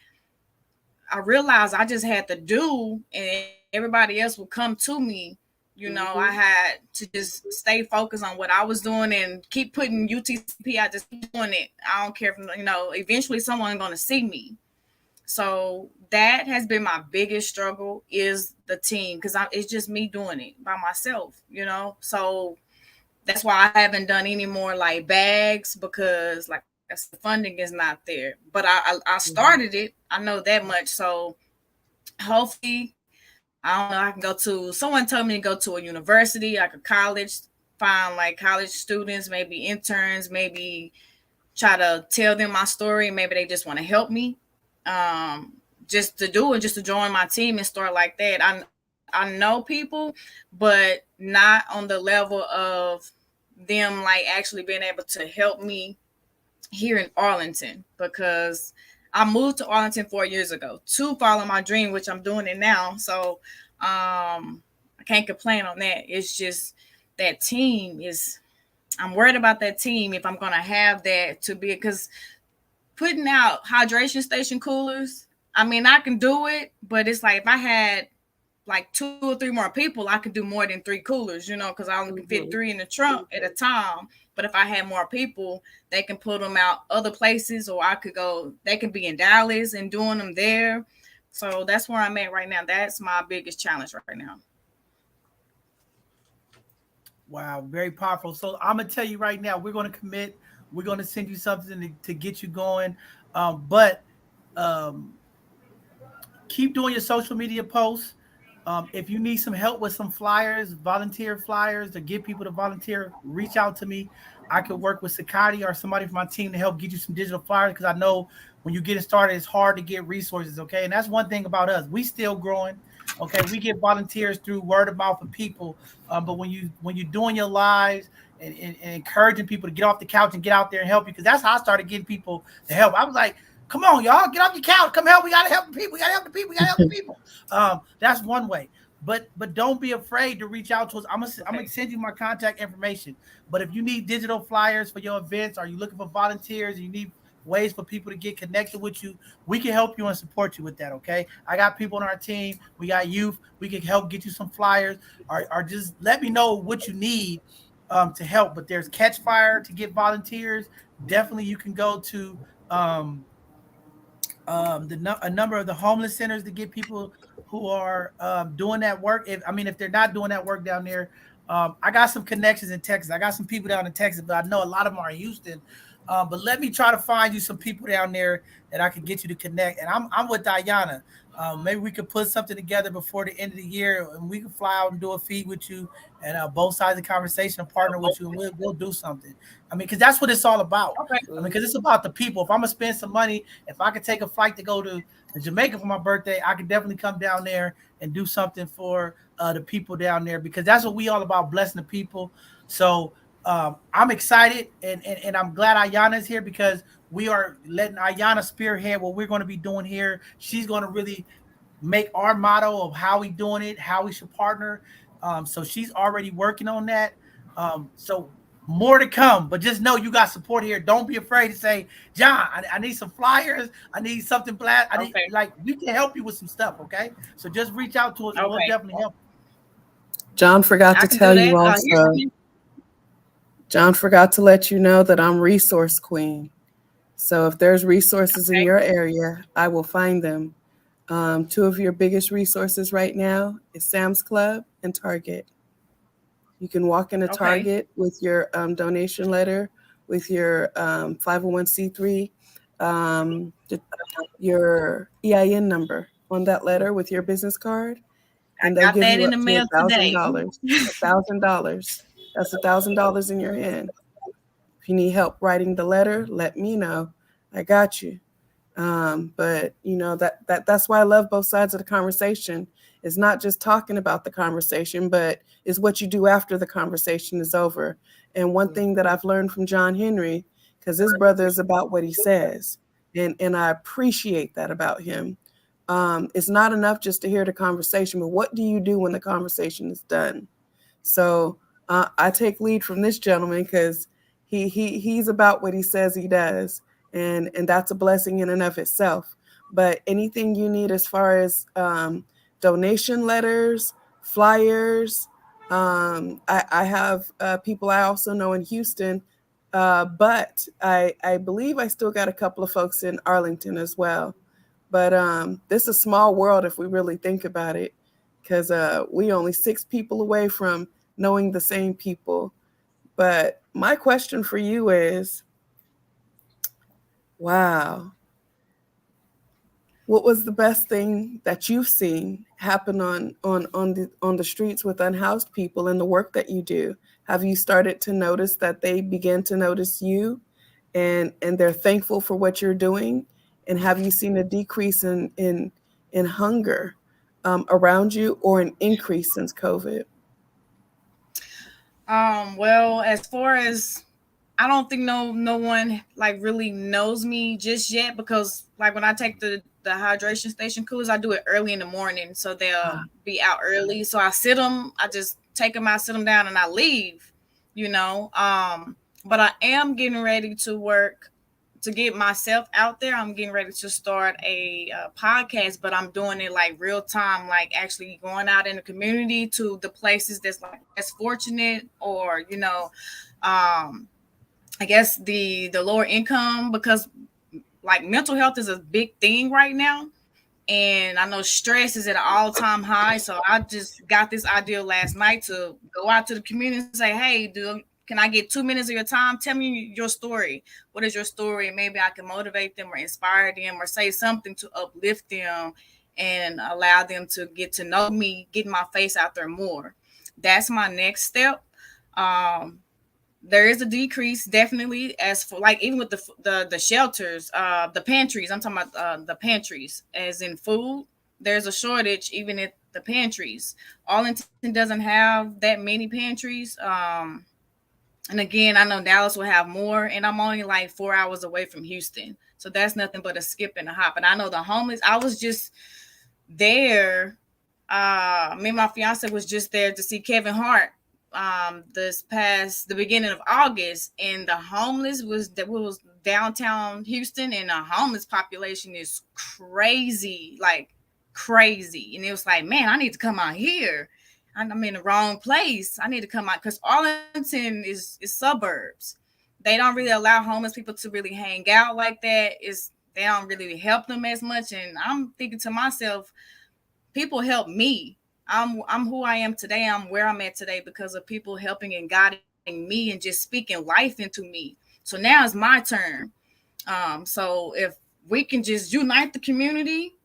I realized I just had to do, and everybody else would come to me. I had to just stay focused on what I was doing and keep putting UTCP. I just keep doing it. I don't care if, eventually someone's going to see me. So that has been my biggest struggle, is the team, because it's just me doing it by myself, So that's why I haven't done any more like bags, because like the funding is not there. But I started it. I know that much. So hopefully, I don't know, I can go to, someone told me to go to a university, like a college, find like college students, maybe interns, maybe try to tell them my story. Maybe they just want to help me. Just to do it, just to join my team and start like that. I know people, but not on the level of them like actually being able to help me here in Arlington, because I moved to Arlington 4 years ago to follow my dream, which I'm doing it now. So I can't complain on that. It's just that team I'm worried about that team, if I'm going to have that to be, because putting out hydration station coolers, I mean, I can do it, but it's like if I had like 2 or 3 more people, I could do more than 3 coolers, because I only can fit 3 in the trunk at a time. But if I had more people, they can put them out other places, or they could be in Dallas and doing them there. So that's where I'm at right now. That's my biggest challenge right now. Wow, very powerful. So I'm going to tell you right now, we're going to commit. We're going to send you something to get you going. But keep doing your social media posts. If you need some help with some flyers, volunteer flyers, to get people to volunteer, reach out to me. I could work with Sakati or somebody from my team to help get you some digital flyers, because I know when you're getting started, it's hard to get resources, okay? And that's one thing about us. We still growing, okay? We get volunteers through word of mouth of people, but when you're doing your lives and encouraging people to get off the couch and get out there and help you, because that's how I started getting people to help. I was like, come on, y'all, get off your couch, come help. We gotta help the people. We gotta help the people. We gotta help the people. That's one way. But don't be afraid to reach out to us. I'm gonna send you my contact information. But if you need digital flyers for your events, or you're looking for volunteers, and you need ways for people to get connected with you, we can help you and support you with that. Okay, I got people on our team. We got youth. We can help get you some flyers, or just let me know what you need to help. But there's Catch Fire to get volunteers. Definitely, you can go to a number of the homeless centers to get people who are doing that work. If they're not doing that work down there, I got some connections in Texas. I got some people down in Texas, but I know a lot of them are in Houston. But let me try to find you some people down there that I can get you to connect. And I'm with Diana. Maybe we could put something together before the end of the year, and we can fly out and do a feed with you, and both sides of the conversation, and partner with you, and we'll do something. I mean, because that's what it's all about. Okay. I mean, because it's about the people. If I'm gonna spend some money, if I could take a flight to go to Jamaica for my birthday, I could definitely come down there and do something for the people down there, because that's what we all about, blessing the people. So I'm excited, and I'm glad Ayana's here, because we are letting Ayana spearhead what we're going to be doing here. She's going to really make our motto of how we doing it, how we should partner. So she's already working on that. So more to come, but just know you got support here. Don't be afraid to say, John, I need some flyers. I need something blast. I need, Okay. like, we can help you with some stuff. Okay. So just reach out to us, and we'll Okay. definitely help. John forgot I to can tell do you that. also. John forgot to let you know that I'm resource queen. So if there's resources in Okay. your area, I will find them. Two of your biggest resources right now is Sam's Club and Target. You can walk into Okay. Target with your donation letter, with your 501c3, your EIN number on that letter with your business card, and they'll Got give that you in up the to mail today. $1,000. $1,000. That's $1,000 in your hand. If you need help writing the letter, let me know. I got you. But you know that's why I love both sides of the conversation. It's not just talking about the conversation, but it's what you do after the conversation is over. And one thing that I've learned from John Henry, because his brother is about what he says, and I appreciate that about him. It's not enough just to hear the conversation, but what do you do when the conversation is done? So I take lead from this gentleman, because he's about what he says he does, and that's a blessing in and of itself. But anything you need as far as donation letters, flyers, I have people I also know in Houston, but I believe I still got a couple of folks in Arlington as well. But this is a small world if we really think about it, because we only 6 people away from knowing the same people. But my question for you is, wow, what was the best thing that you've seen happen on the streets with unhoused people and the work that you do? Have you started to notice that they begin to notice you, and they're thankful for what you're doing? And have you seen a decrease in hunger around you, or an increase since COVID? Well, as far as, I don't think no one like really knows me just yet, because like when I take the hydration station coolers, I do it early in the morning, so they'll be out early. So I sit them, I just take them out, sit them down, and I leave. You know, but I am getting ready to work to get myself out there. I'm getting ready to start a podcast, but I'm doing it like real time, like actually going out in the community to the places that's like less fortunate, or you know, I guess the lower income, because like mental health is a big thing right now. And I know stress is at an all-time high. So I just got this idea last night to go out to the community and say, hey, dude, can I get 2 minutes of your time? Tell me your story. What is your story? Maybe I can motivate them or inspire them or say something to uplift them and allow them to get to know me, get my face out there more. That's my next step. There is a decrease, definitely, as for like even with the shelters, the pantries. I'm talking about the pantries, as in food. There's a shortage even at the pantries. Arlington doesn't have that many pantries. And again, I know Dallas will have more, and I'm only like 4 hours away from Houston, so that's nothing but a skip and a hop. And I know the homeless. I was just there. Me and my fiance was just there to see Kevin Hart this past the beginning of August, and the homeless was downtown Houston, and the homeless population is crazy, like crazy. And it was like, man, I need to come out here. I'm in the wrong place. I need to come out, because Arlington is suburbs. They don't really allow homeless people to really hang out like that. They don't really help them as much. And I'm thinking to myself, people help me. I'm who I am today. I'm where I'm at today because of people helping and guiding me and just speaking life into me. So now it's my turn. So if we can just unite the community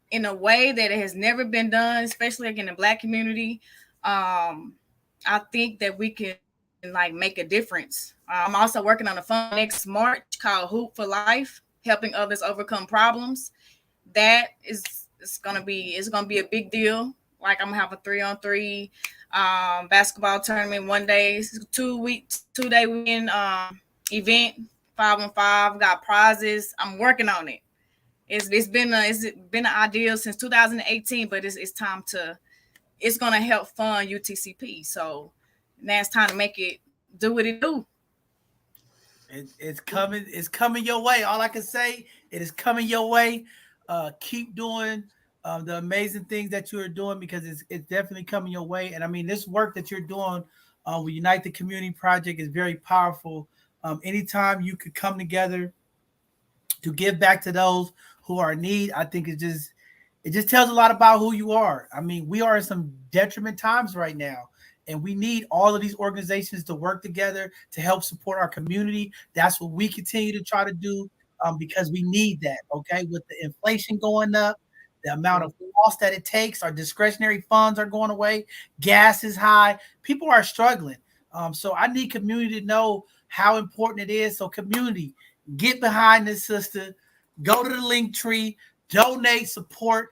in a way that it has never been done, especially like in the Black community, I think that we can like make a difference. I'm also working on a fund next March called Hoop for Life, helping others overcome problems. That is it's gonna be a big deal. Like I'm gonna have a 3-on-3 basketball tournament one day, 2-day weekend event, 5-on-5, got prizes. I'm working on it. It's been an ideal since 2018, but it's time to. It's gonna help fund UTCP. So now it's time to make it do what it do. It's coming. It's coming your way. All I can say, it is coming your way. Keep doing the amazing things that you are doing because it's definitely coming your way. And I mean, this work that you're doing with Unite the Community Project is very powerful. Anytime you could come together to give back to those who are in need, I think it just tells a lot about who you are. I mean, we are in some detriment times right now. And we need all of these organizations to work together to help support our community. That's what we continue to try to do because we need that, okay? With the inflation going up, the amount of cost that it takes, our discretionary funds are going away, gas is high, people are struggling. So I need community to know how important it is. So community, get behind this sister, go to the link tree, donate, support,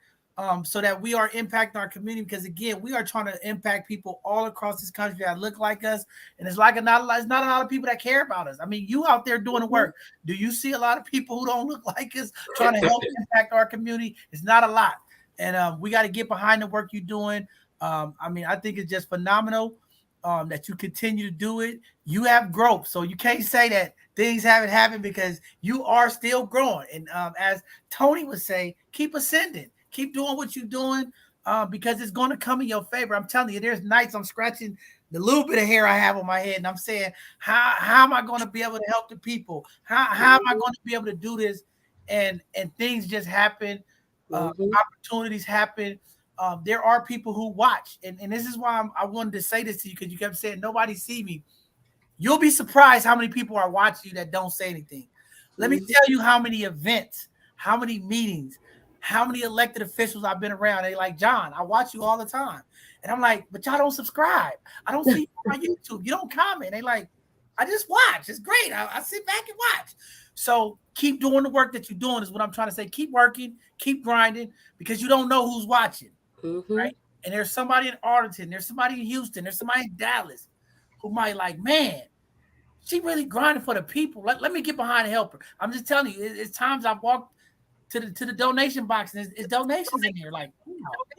so that we are impacting our community. Because again, we are trying to impact people all across this country that look like us, and it's not a lot of people that care about us. I mean, you out there doing the work. Do you see a lot of people who don't look like us trying to help impact our community? It's not a lot, and we got to get behind the work you're doing. I mean, I think it's just phenomenal that you continue to do it. You have growth, so you can't say that things haven't happened because you are still growing. And as Tony would say, keep ascending. Keep doing what you're doing because it's going to come in your favor. I'm telling you, there's nights I'm scratching the little bit of hair I have on my head, and I'm saying, how am I going to be able to help the people? How am I going to be able to do this? And things just happen. Opportunities happen. There are people who watch, and this is why I wanted to say this to you because you kept saying nobody see me. You'll be surprised how many people are watching you that don't say anything. Let me tell you how many events, how many meetings, how many elected officials I've been around. They like, John, I watch you all the time. And I'm like, but y'all don't subscribe. I don't see you on YouTube. You don't comment. They like, I just watch. It's great. I sit back and watch. So keep doing the work that you're doing is what I'm trying to say. Keep working, keep grinding because you don't know who's watching, right? And there's somebody in Arlington. There's somebody in Houston. There's somebody in Dallas who might like, man, she really grinding for the people. Let me get behind and help her. I'm just telling you, it's times I've walked to the donation box and it's donations in here. Like,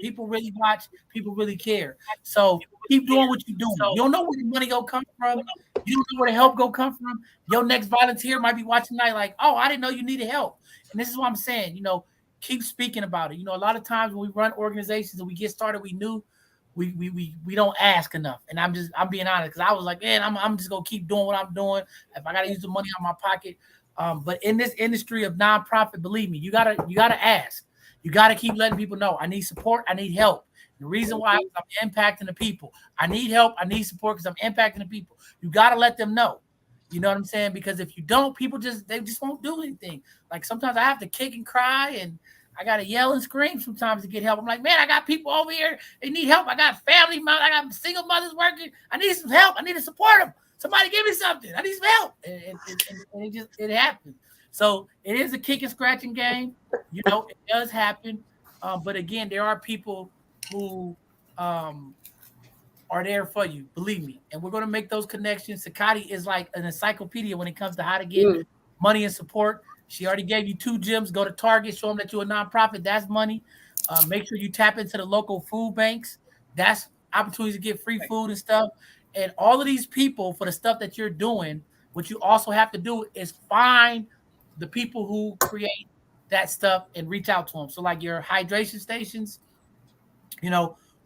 people really watch, people really care. So keep doing what you're doing. You don't know where the money go come from. You don't know where the help go come from. Your next volunteer might be watching tonight like, oh, I didn't know you needed help. And this is what I'm saying, keep speaking about it. A lot of times when we run organizations and we get started, we don't ask enough. And I'm being honest because I was like, man, I'm just gonna keep doing what I'm doing. If I gotta use the money out of my pocket. But in this industry of nonprofit, believe me, you gotta ask. You gotta keep letting people know. I need support. I need help. The reason why I'm impacting the people. I need help. I need support because I'm impacting the people. You gotta let them know. You know what I'm saying? Because if you don't, people just won't do anything. Like sometimes I have to kick and cry and I gotta yell and scream sometimes to get help. I'm like, man, I got people over here. They need help. I got family. I got single mothers working. I need some help. I need to support them. Somebody give me something. I need some help. And it happens. So it is a kick and scratching game. It does happen. But again, there are people who are there for you. Believe me. And we're going to make those connections. Sakati is like an encyclopedia when it comes to how to get money and support. She already gave you 2 gems. Go to Target. Show them that you're a nonprofit. That's money. Make sure you tap into the local food banks. That's opportunities to get free food and stuff. And all of these people for the stuff that you're doing, what you also have to do is find the people who create that stuff and reach out to them. So like your hydration stations,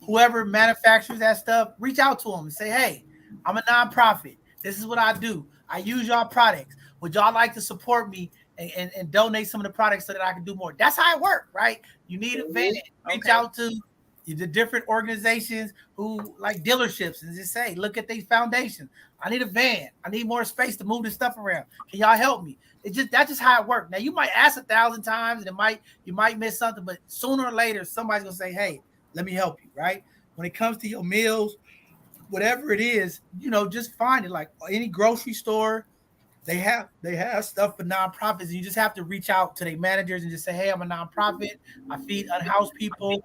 whoever manufactures that stuff, reach out to them and say, hey, I'm a nonprofit. This is what I do. I use y'all products. Would y'all like to support me and donate some of the products so that I can do more? That's how it works, right? You need a van. Reach out to the different organizations who like dealerships and just say, look at these foundations. I need a van. I need more space to move this stuff around. Can y'all help me? That's just how it works. Now you might ask 1,000 times and you might miss something, but sooner or later somebody's gonna say, hey, let me help you, right? When it comes to your meals, whatever it is, just find it. Like any grocery store, they have stuff for nonprofits, and you just have to reach out to their managers and just say, hey, I'm a nonprofit. I feed unhoused people.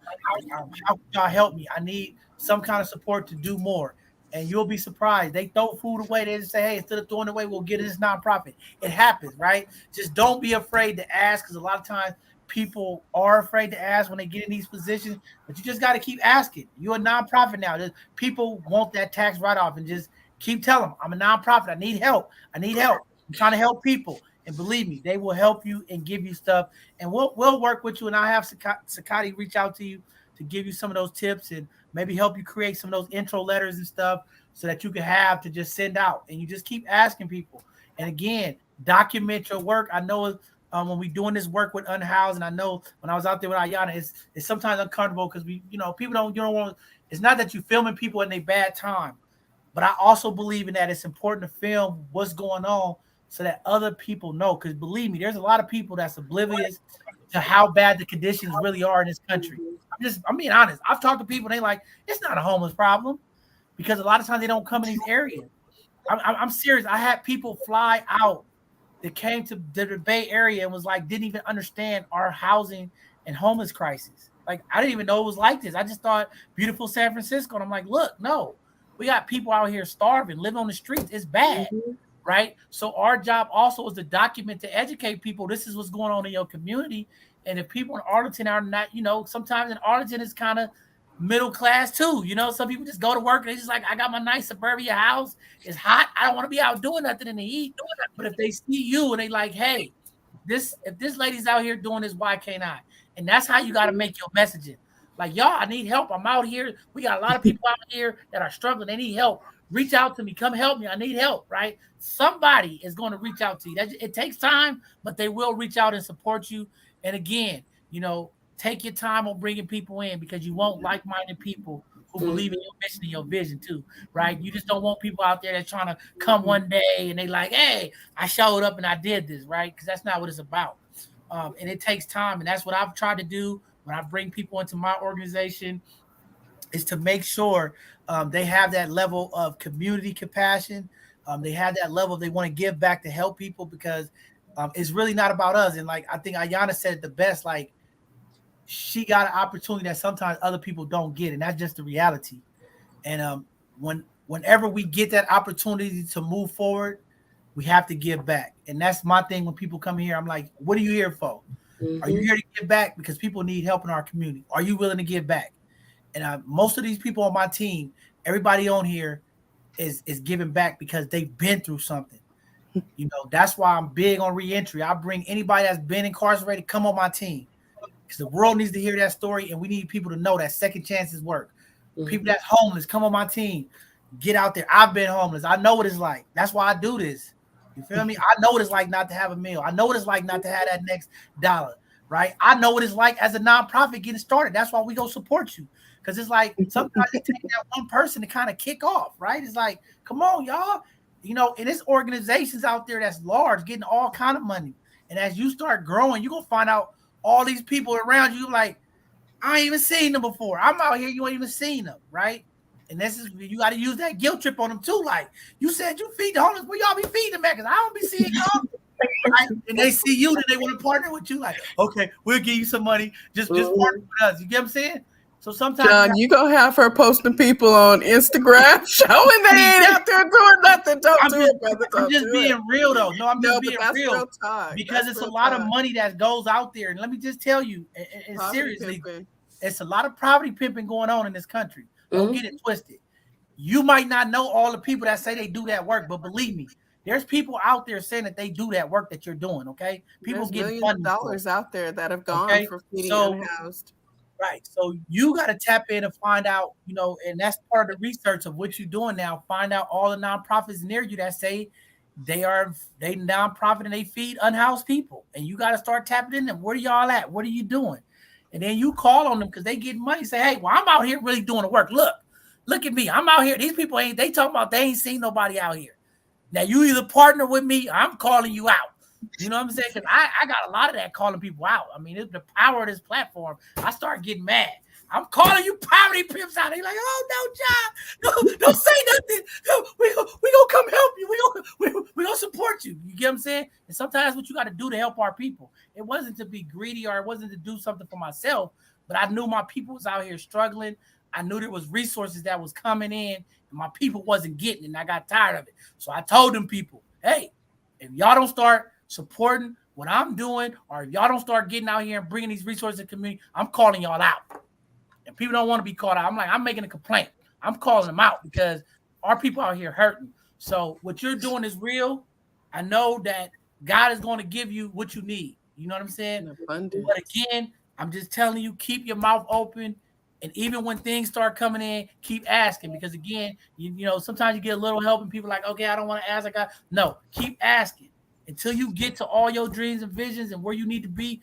How can y'all help me? I need some kind of support to do more. And you'll be surprised. They throw food away. They just say, hey, instead of throwing it away, we'll get this nonprofit. It happens, right? Just don't be afraid to ask, because a lot of times people are afraid to ask when they get in these positions, but you just got to keep asking. You're a nonprofit now. People want that tax write-off, and just keep telling them, I'm a nonprofit. I need help. I'm trying to help people. And believe me, they will help you and give you stuff. And we'll work with you. And I'll have Sakati reach out to you to give you some of those tips and maybe help you create some of those intro letters and stuff so that you can have to just send out. And you just keep asking people. And again, document your work. I know when we're doing this work with Unhoused, and I know when I was out there with Ayana, it's sometimes uncomfortable because people don't want. It's not that you're filming people in their bad time, but I also believe in that it's important to film what's going on so that other people know. Because believe me, there's a lot of people that's oblivious to how bad the conditions really are in this country. I'm being honest. I've talked to people and they like, it's not a homeless problem, because a lot of times they don't come in these areas. I'm serious. I had people fly out that came to the Bay Area and was like, didn't even understand our housing and homeless crisis. Like, I didn't even know it was like this. I just thought beautiful San Francisco. And I'm like, look, no, we got people out here starving, living on the streets. It's bad, right? So our job also is to document, to educate people. This is what's going on in your community. And if people in Arlington are not, sometimes in Arlington is kind of middle class too. Some people just go to work and they just like, I got my nice suburbia house. It's hot. I don't want to be out doing nothing in the heat. But if they see you and they like, hey, if this lady's out here doing this, why can't I? And that's how you got to make your messaging. Like, y'all, I need help. I'm out here. We got a lot of people out here that are struggling. They need help. Reach out to me. Come help me. I need help, right? Somebody is going to reach out to you. It takes time, but they will reach out and support you. And again, take your time on bringing people in, because you want like-minded people who believe in your mission and your vision too, right? You just don't want people out there that's trying to come one day and they like, hey, I showed up and I did this, right? Because that's not what it's about. And it takes time. And that's what I've tried to do when I bring people into my organization, is to make sure they have that level of community compassion. They have that level, they want to give back to help people, because it's really not about us. And like, I think Ayana said it the best, like, she got an opportunity that sometimes other people don't get. And that's just the reality. And whenever we get that opportunity to move forward, we have to give back. And that's my thing. When people come here, I'm like, what are you here for? Are you here to give back because people need help in our community? Are you willing to give back? And most of these people on my team, everybody on here is giving back because they've been through something. That's why I'm big on reentry. I bring anybody that's been incarcerated, come on my team, because the world needs to hear that story, and we need people to know that second chances work. People that's homeless, come on my team. Get out there. I've been homeless. I know what it's like. That's why I do this. You feel me? I know what it's like not to have a meal. I know what it's like not to have that next dollar, right? I know what it's like as a nonprofit getting started. That's why we go support you. Because it's like sometimes it takes that one person to kind of kick off, right? It's like, come on, y'all. And there's organizations out there that's large, getting all kind of money. And as you start growing, you're going to find out all these people around you, like, I ain't even seen them before. I'm out here, you ain't even seen them, right? And you got to use that guilt trip on them too. Like, you said you feed the homeless, where y'all be feeding them at? Because I don't be seeing y'all. Right? And they see you, then they want to partner with you. Like, okay, we'll give you some money. Just partner with us. You get what I'm saying? So sometimes, John, you gonna have her posting people on Instagram showing they ain't out there doing nothing. I'm just being real though. No, I'm just being real because it's a lot of money that goes out there. And let me just tell you, and seriously, it's a lot of poverty pimping going on in this country. Don't get it twisted. You might not know all the people that say they do that work, but believe me, there's people out there saying that they do that work that you're doing. Okay, people get millions of dollars out there that have gone for feeding unhoused. Right. So you got to tap in and find out, and that's part of the research of what you're doing now. Find out all the nonprofits near you that say they nonprofit and they feed unhoused people. And you got to start tapping in them. Where are y'all at? What are you doing? And then you call on them because they get money. Say, hey, well, I'm out here really doing the work. Look at me. I'm out here. These people they talking about they ain't seen nobody out here. Now you either partner with me, or I'm calling you out. You know what I'm saying? Because I got a lot of that calling people out. I mean, it's the power of this platform. I start getting mad. I'm calling you poverty pimps out. They like, oh no, John, no, don't say nothing. No, we gonna come help you. We gonna support you. You get what I'm saying? And sometimes what you got to do to help our people. It wasn't to be greedy or it wasn't to do something for myself, but I knew my people was out here struggling. I knew there was resources that was coming in, and my people wasn't getting it, and I got tired of it. So I told them people, hey, if y'all don't start supporting what I'm doing, or if y'all don't start getting out here and bringing these resources to the community, I'm calling y'all out. And people don't want to be called out. I'm like, I'm making a complaint. I'm calling them out because our people out here hurting. So what you're doing is real. I know that God is going to give you what you need. You know what I'm saying? But again, I'm just telling you, keep your mouth open. And even when things start coming in, keep asking. Because again, you know, sometimes you get a little help and people are like, okay, I don't want to ask. No, keep asking until you get to all your dreams and visions and where you need to be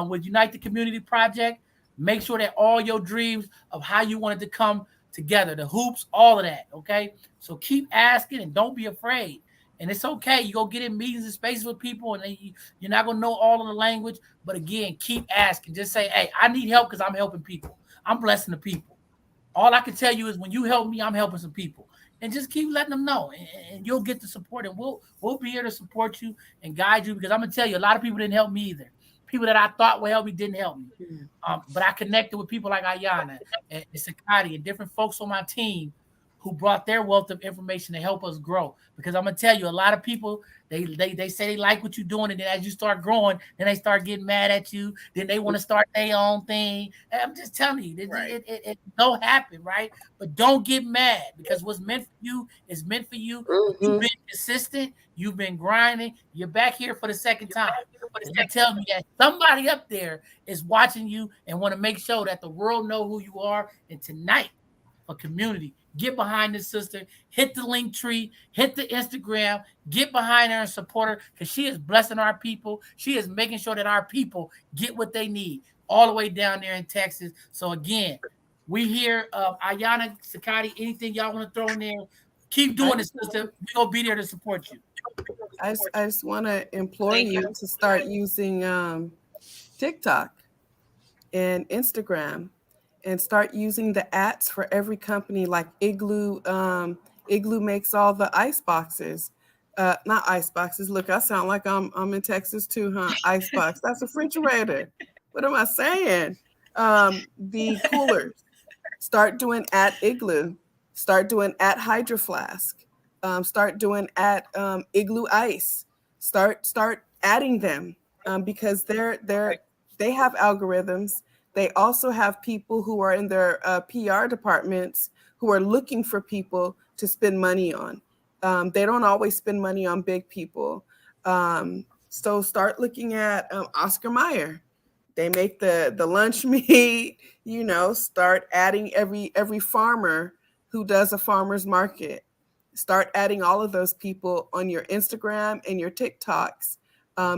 with Unite the Community Project. Make sure that all your dreams of how you want it to come together, the hoops, all of that, okay? So keep asking and don't be afraid. And it's okay. You go get in meetings and spaces with people and you're not going to know all of the language. But again, keep asking. Just say, hey, I need help because I'm helping people. I'm blessing the people. All I can tell you is when you help me, I'm helping some people. And just keep letting them know. And you'll get the support. And we'll be here to support you and guide you because I'm going to tell you, a lot of people didn't help me either. People that I thought would help me didn't help me. But I connected with people like Ayana and Sakati and different folks on my team who brought their wealth of information to help us grow. Because I'm going to tell you, a lot of people, they say they like what you're doing. And then as you start growing, then they start getting mad at you. Then they want to start their own thing. And I'm just telling you, it don't happen, right? But don't get mad because what's meant for you is meant for you. You've been consistent. You've been grinding. You're back here for the second time. And that tells me that somebody up there is watching you and want to make sure that the world know who you are. And tonight, for community, get behind this sister, hit the link tree, hit the Instagram, get behind her and support her because she is blessing our people. She is making sure that our people get what they need all the way down there in Texas. So again, we here, Ayana, Sakati, anything y'all want to throw in there, keep doing it, sister. We're going to be there to support you. I just want to implore you to start using TikTok and Instagram and start using the @ for every company like Igloo. Igloo makes all the ice boxes. Not ice boxes. Look, I sound like I'm in Texas too, huh? Ice box. That's a refrigerator. What am I saying? The coolers. Start doing @Igloo. Start doing @Hydro Flask. Start doing Igloo Ice. Start adding them because they have algorithms. They also have people who are in their PR departments who are looking for people to spend money on. They don't always spend money on big people. So start looking at Oscar Mayer. They make the lunch meat, you know, start adding every farmer who does a farmer's market. Start adding all of those people on your Instagram and your TikToks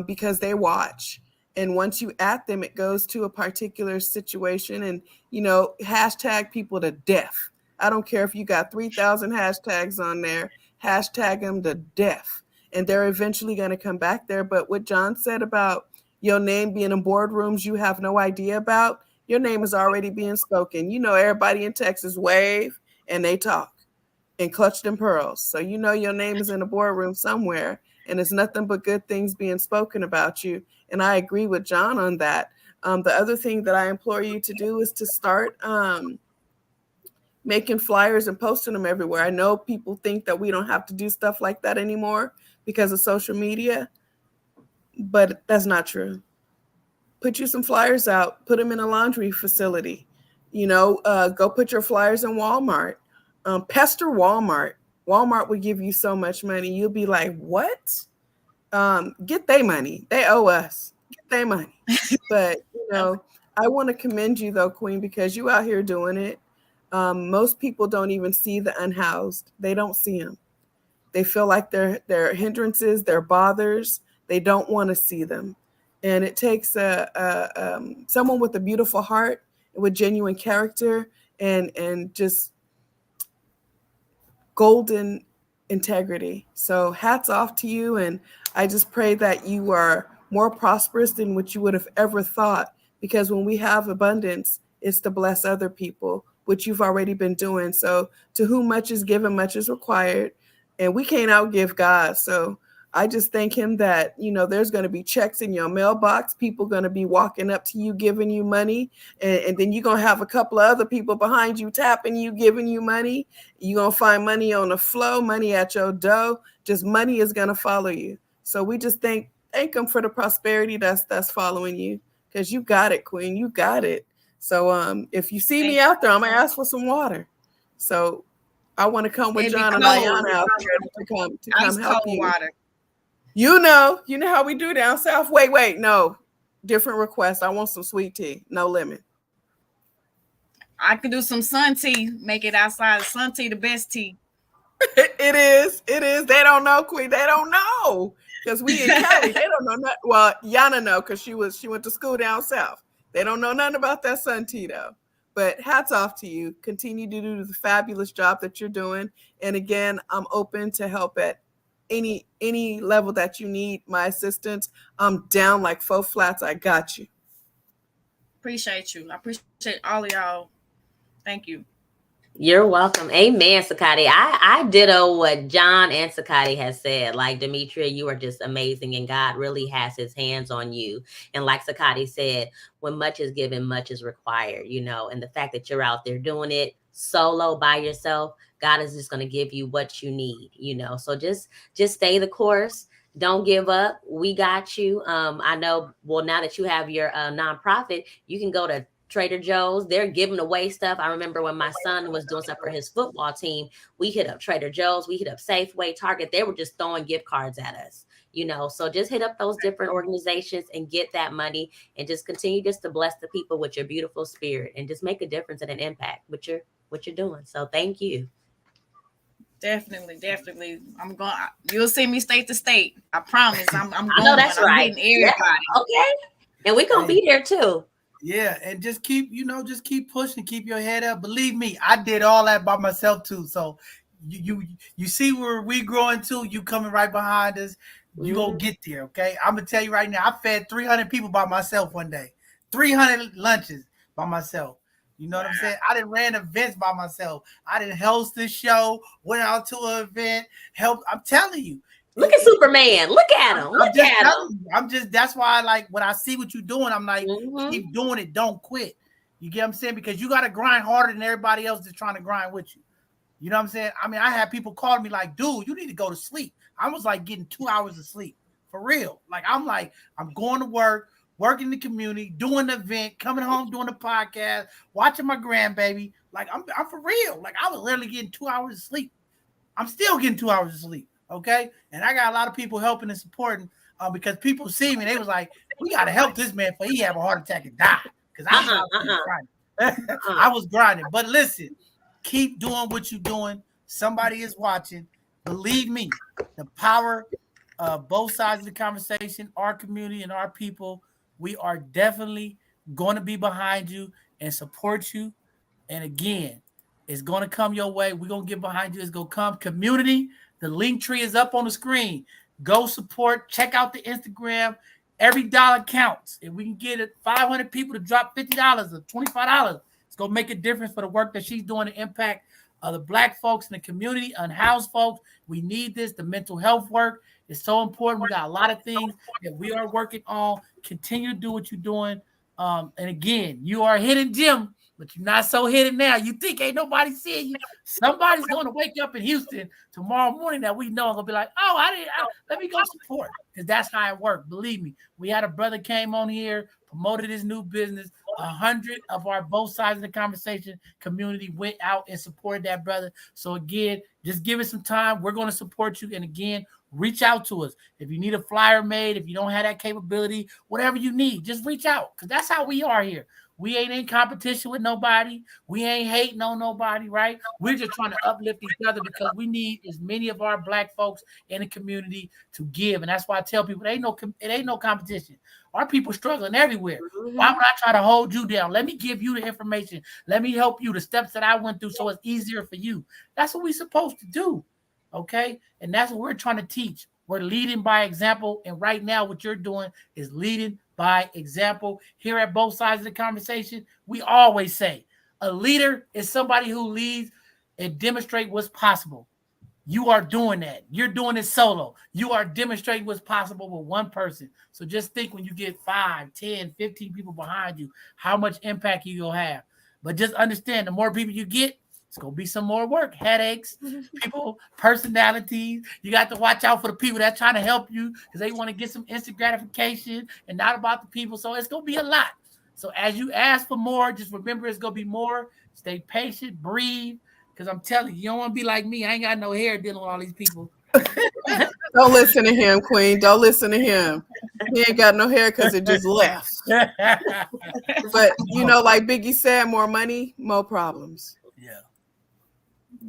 because they watch. And once you add them, it goes to a particular situation and, you know, hashtag people to death. I don't care if you got 3,000 hashtags on there, hashtag them to death. And they're eventually going to come back there. But what John said about your name being in boardrooms you have no idea about, your name is already being spoken. You know, everybody in Texas wave and they talk and clutch them pearls. So you know your name is in a boardroom somewhere and it's nothing but good things being spoken about you. And I agree with John on that. The other thing that I implore you to do is to start making flyers and posting them everywhere. I know people think that we don't have to do stuff like that anymore because of social media, but that's not true. Put you some flyers out, put them in a laundry facility, you know, go put your flyers in Walmart, pester Walmart. Walmart will give you so much money. You'll be like, what? Get their money. They owe us. Get their money. But, you know, I want to commend you, though, Queen, because you out here doing it. Most people don't even see the unhoused. They don't see them. They feel like they're hindrances, they're bothers. They don't want to see them. And it takes someone with a beautiful heart, with genuine character, and just golden integrity. So hats off to you. And I just pray that you are more prosperous than what you would have ever thought. Because when we have abundance, it's to bless other people, which you've already been doing. So to whom much is given, much is required. And we can't outgive God. So I just thank him that, there's going to be checks in your mailbox. People going to be walking up to you, giving you money. And then you're going to have a couple of other people behind you, tapping you, giving you money. You're going to find money on the flow, money at your door. Just money is going to follow you. So we just thank him for the prosperity that's following you, because you got it, Queen. You got it. So if you see me out there, I'm going to ask for some water. So I want to come with John and Ayana out there to come help you. Water. You know how we do down south. Wait, no. Different request. I want some sweet tea, no lemon. I could do some sun tea. Make it outside. Sun tea, the best tea. It is. They don't know, Queen. They don't know. Because we in Cali, they don't know nothing. Well, Yana know, because she went to school down south. They don't know nothing about that sun tea, though. But hats off to you. Continue to do the fabulous job that you're doing. And again, I'm open to help at any level that you need my assistance. I'm down like 4 flats. I got you. Appreciate you. I appreciate all of y'all. Thank you. You're welcome. Amen, Sakati. I ditto what John and Sakati has said. Like, Demetria, you are just amazing, and God really has his hands on you. And like Sakati said, when much is given, much is required, and the fact that you're out there doing it solo by yourself, God is just going to give you what you need, so just stay the course. Don't give up. We got you. I know, well, now that you have your nonprofit, you can go to Trader Joe's. They're giving away stuff. I remember when my son was doing stuff for his football team, we hit up Trader Joe's, we hit up Safeway, Target. They were just throwing gift cards at us, so just hit up those different organizations and get that money, and just continue just to bless the people with your beautiful spirit, and just make a difference and an impact with what you're doing. So thank you. Definitely. You'll see me state to state. I promise. I'm going. I know that's right. I'm getting everybody. Yeah, okay. And we're gonna be there too. Yeah, and just keep pushing, keep your head up. Believe me, I did all that by myself too. So you see where we growing to, you coming right behind us. You gonna get there, okay? I'm gonna tell you right now, I fed 300 people by myself one day. 300 lunches by myself. You know what I'm saying? I done ran events by myself. I didn't host this show, went out to an event, helped. I'm telling you. Look at Superman. Look at him. Look at him. That's why I like, when I see what you're doing, I'm like, keep doing it. Don't quit. You get what I'm saying? Because you got to grind harder than everybody else that's trying to grind with you. You know what I'm saying? I mean, I had people calling me like, dude, you need to go to sleep. I was like getting 2 hours of sleep for real. I'm going to work, working the community, doing the event, coming home, doing the podcast, watching my grandbaby. Like, I'm for real. Like, I was literally getting 2 hours of sleep. I'm still getting 2 hours of sleep. Okay. And I got a lot of people helping and supporting because people see me. They was like, we got to help this man before he have a heart attack and die. Because I was grinding. But listen, keep doing what you're doing. Somebody is watching. Believe me, the power of both sides of the conversation, our community and our people, we are definitely going to be behind you and support you. And again, it's going to come your way. We're going to get behind you. It's going to come. Community, the link tree is up on the screen. Go support. Check out the Instagram. Every dollar counts. If we can get 500 people to drop $50 or $25, it's going to make a difference for the work that she's doing to impact the Black folks in the community, unhoused folks. We need this. The mental health work is so important. We got a lot of things that we are working on. Continue to do what you're doing. And again, you are a hidden gem, but you're not so hidden now. You think ain't nobody seeing you. Somebody's going to wake up in Houston tomorrow morning that we know and going to be like, oh, let me go support. Because that's how it works. Believe me. We had a brother came on here, promoted his new business. 100 of our both sides of the conversation community went out and supported that brother. So again, just give it some time. We're going to support you. And again, reach out to us. If you need a flyer made, if you don't have that capability, whatever you need, just reach out, because that's how we are here. We ain't in competition with nobody. We ain't hating on nobody, right? We're just trying to uplift each other because we need as many of our Black folks in the community to give. And that's why I tell people it ain't no competition. Our people struggling everywhere. Mm-hmm. Why would I try to hold you down? Let me give you the information. Let me help you, the steps that I went through, so it's easier for you. That's what we're supposed to do, okay? And that's what we're trying to teach. We're leading by example, and right now what you're doing is leading by example. Here at both sides of the conversation, we always say a leader is somebody who leads and demonstrate what's possible. You are doing that. You're doing it solo. You are demonstrating what's possible with one person. So just think, when you get 5, 10, 15 people behind you, how much impact you'll have. But just understand, the more people you get, it's going to be some more work, headaches, people, personalities. You got to watch out for the people that's trying to help you because they want to get some instant gratification and not about the people. So it's going to be a lot. So as you ask for more, just remember it's going to be more. Stay patient, breathe, because I'm telling you, you don't want to be like me. I ain't got no hair dealing with all these people. Don't listen to him, Queen. Don't listen to him. He ain't got no hair because it just left. But, like Biggie said, more money, more problems. Yeah.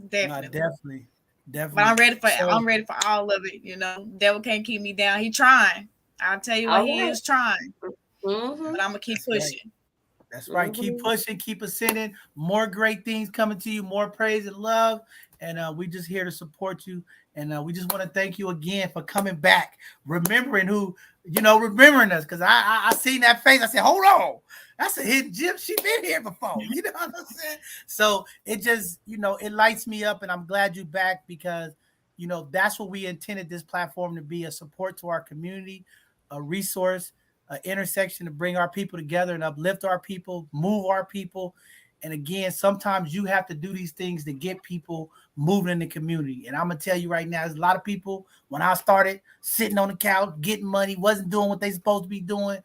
Definitely. Definitely. But I'm ready for all of it. Devil can't keep me down. He trying. I'll tell you what, he is trying. Mm-hmm. But I'm gonna keep pushing. That's right. Keep pushing, keep ascending. More great things coming to you, more praise and love. And we just here to support you. And we just want to thank you again for coming back, remembering us. Because I seen that face. I said, hold on. That's a hidden gem. She been here before. You know what I'm saying? So it just, it lights me up. And I'm glad you're back because, that's what we intended this platform to be, a support to our community, a resource, an intersection to bring our people together and uplift our people, move our people. And again, sometimes you have to do these things to get people moving in the community. And I'm going to tell you right now, there's a lot of people, when I started sitting on the couch, getting money, wasn't doing what they supposed to be doing.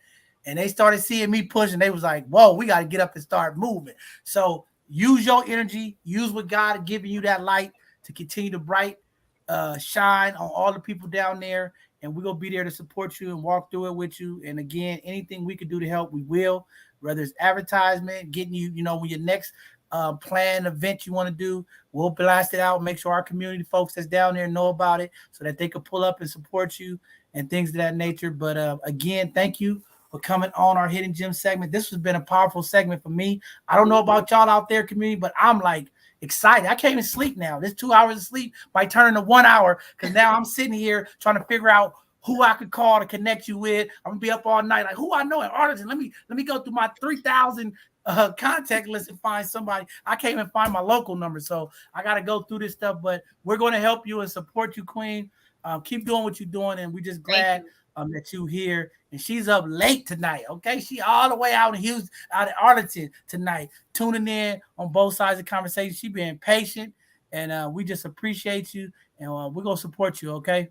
And they started seeing me pushing. They was like, whoa, we got to get up and start moving. So use your energy, use what God is giving you, that light, to continue to bright shine on all the people down there. And we're going to be there to support you and walk through it with you. And again, anything we can do to help, we will. Whether it's advertisement, getting you, when your next planned event you want to do, we'll blast it out, make sure our community folks that's down there know about it so that they can pull up and support you and things of that nature. But again, thank you for coming on our Hidden Gem segment. This has been a powerful segment for me. I don't know about y'all out there, community, but I'm like excited. I can't even sleep now. This 2 hours of sleep might turn into 1 hour because now I'm sitting here trying to figure out who I could call to connect you with. I'm gonna be up all night, like who I know in Arlington. Let me go through my 3,000 contact list and find somebody. I can't even find my local number, so I got to go through this stuff. But we're going to help you and support you, Queen. Keep doing what you're doing, and we're just glad that you're here. And she's up late tonight. Okay, she all the way out in Houston, out in Arlington tonight, tuning in on both sides of the conversation. She being patient, and we just appreciate you, and we're gonna support you. Okay.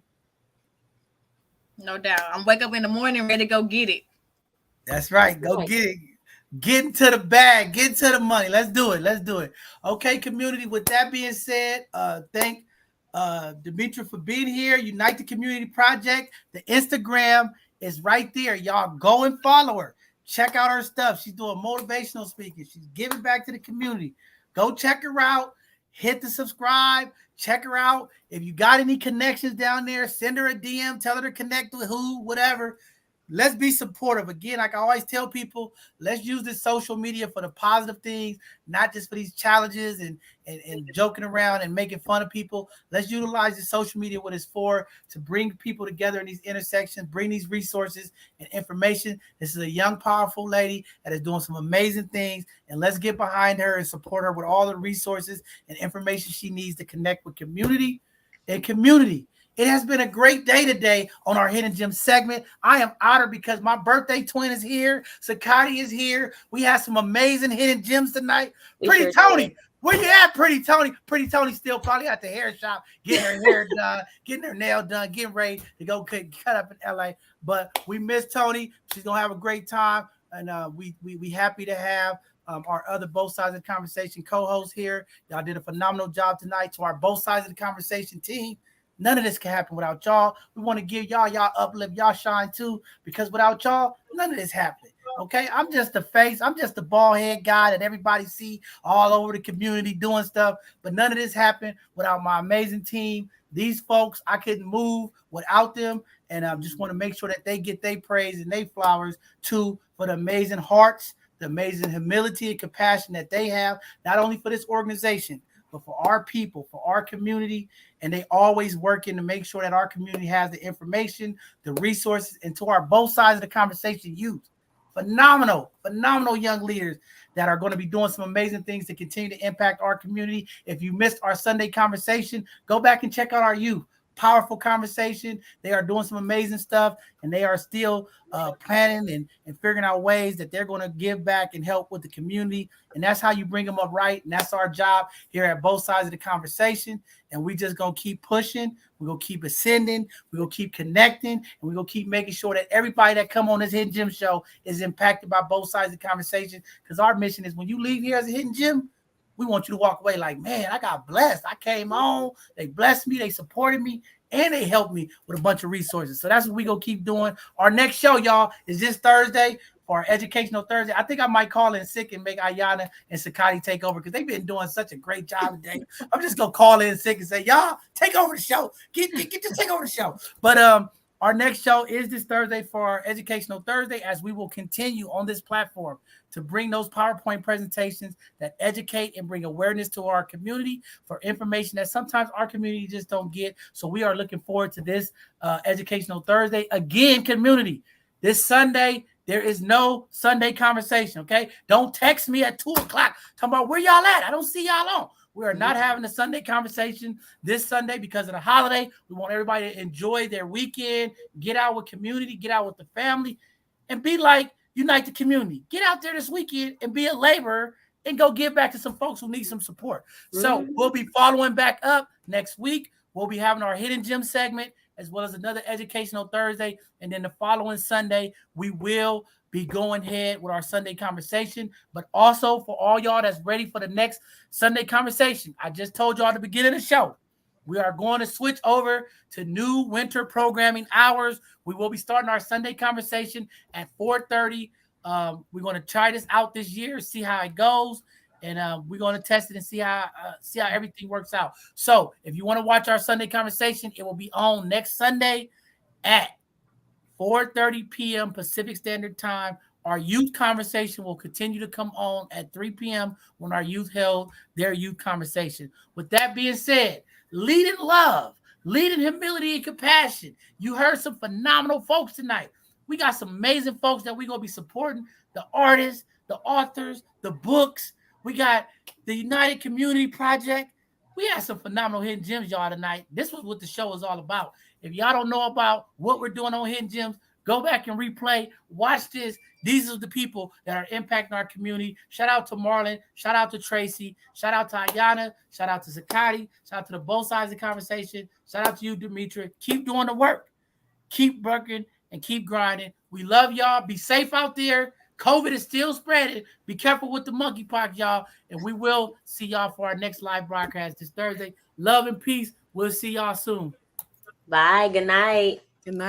No doubt. I'm wake up in the morning ready to go get it. That's right. Go get it. Get into the bag. Get to the money. Let's do it. Okay, community. With that being said, thank Demetra for being here. Unite the Community Project. The Instagram is right there. Y'all go and follow her. Check out her stuff. She's doing motivational speaking. She's giving back to the community. Go check her out. Hit the subscribe. Check her out. If you got any connections down there, send her a DM. Tell her to connect with who, whatever. Let's be supportive. Again, like I always tell people, let's use this social media for the positive things, not just for these challenges and joking around and making fun of people. Let's utilize the social media, what it's for, to bring people together in these intersections, bring these resources and information. This is a young, powerful lady that is doing some amazing things, and let's get behind her and support her with all the resources and information she needs to connect with community and community. It has been a great day today on our Hidden Gem segment. I am honored because my birthday twin is here. Sakati is here. We have some amazing hidden gems tonight. Pretty Tony, where you at, Pretty Tony? Pretty Tony still probably at the hair shop, getting her hair done, getting her nail done, getting ready to go cut up in LA. But we miss Tony. She's gonna have a great time, and we happy to have our other Both Sides of the Conversation co-host here. Y'all did a phenomenal job tonight. To our Both Sides of the Conversation team, None of this can happen without y'all. We want to give y'all uplift, y'all shine too, because without y'all, none of this happened. Okay, I'm just the face. I'm just the bald head guy that everybody see all over the community doing stuff. But none of this happened without my amazing team. These folks, I couldn't move without them. And I just want to make sure that they get their praise and their flowers too for the amazing hearts, the amazing humility and compassion that they have, not only for this organization, but for our people, for our community. And they always working to make sure that our community has the information, the resources, and to our both sides of the conversation youth. Phenomenal young leaders that are going to be doing some amazing things to continue to impact our community. If you missed our Sunday conversation, go back and check out our youth. Powerful conversation. They are doing some amazing stuff, and they are still planning and figuring out ways that they're going to give back and help with the community. And that's how you bring them up right. And that's our job here at both sides of the conversation. And we just going to keep pushing. We're going to keep ascending. We're going to keep connecting. And we're going to keep making sure that everybody that come on this Hidden Gem show is impacted by both sides of the conversation. Because our mission is when you leave here as a Hidden Gem, we want you to walk away like, man, I got blessed. I came on. They blessed me. They supported me. And they helped me with a bunch of resources. So that's what we're going to keep doing. Our next show, y'all, is this Thursday for our Educational Thursday. I think I might call in sick and make Ayana and Sakati take over because they've been doing such a great job today. I'm just going to call in sick and say, y'all, take over the show. Get to take over the show. But our next show is this Thursday for our Educational Thursday, as we will continue on this platform to bring those PowerPoint presentations that educate and bring awareness to our community for information that sometimes our community just don't get. So we are looking forward to this Educational Thursday. Again, community, this Sunday, there is no Sunday conversation, okay? Don't text me at 2 o'clock talking about where y'all at. I don't see y'all on. We are not having a Sunday conversation this Sunday because of the holiday. We want everybody to enjoy their weekend, get out with community, get out with the family, and be like, unite the community. Get out there this weekend and be a laborer and go give back to some folks who need some support. So we'll be following back up next week. We'll be having our Hidden Gem segment as well as another Educational Thursday. And then the following Sunday, we will be going ahead with our Sunday conversation. But also for all y'all that's ready for the next Sunday conversation, I just told y'all at the beginning of the show, we are going to switch over to new winter programming hours. We will be starting our Sunday conversation at 4:30. We're going to try this out this year, see how it goes. And we're going to test it and see how everything works out. So if you want to watch our Sunday conversation, it will be on next Sunday at 4:30 p.m. Pacific Standard Time. Our youth conversation will continue to come on at 3 p.m. when our youth held their youth conversation. With that being said, lead in love, lead in humility and compassion. You heard some phenomenal folks tonight. We got some amazing folks that we're going to be supporting, the artists, the authors, the books. We got the United Community Project. We had some phenomenal Hidden Gems, y'all, tonight. This was what the show is all about. If y'all don't know about what we're doing on Hidden Gems, go back and replay. Watch this. These are the people that are impacting our community. Shout out to Marlon. Shout out to Tracy. Shout out to Ayana. Shout out to Zakati. Shout out to the both sides of the conversation. Shout out to you, Demetra. Keep doing the work. Keep working and keep grinding. We love y'all. Be safe out there. COVID is still spreading. Be careful with the monkeypox, y'all. And we will see y'all for our next live broadcast this Thursday. Love and peace. We'll see y'all soon. Bye. Good night. Good night.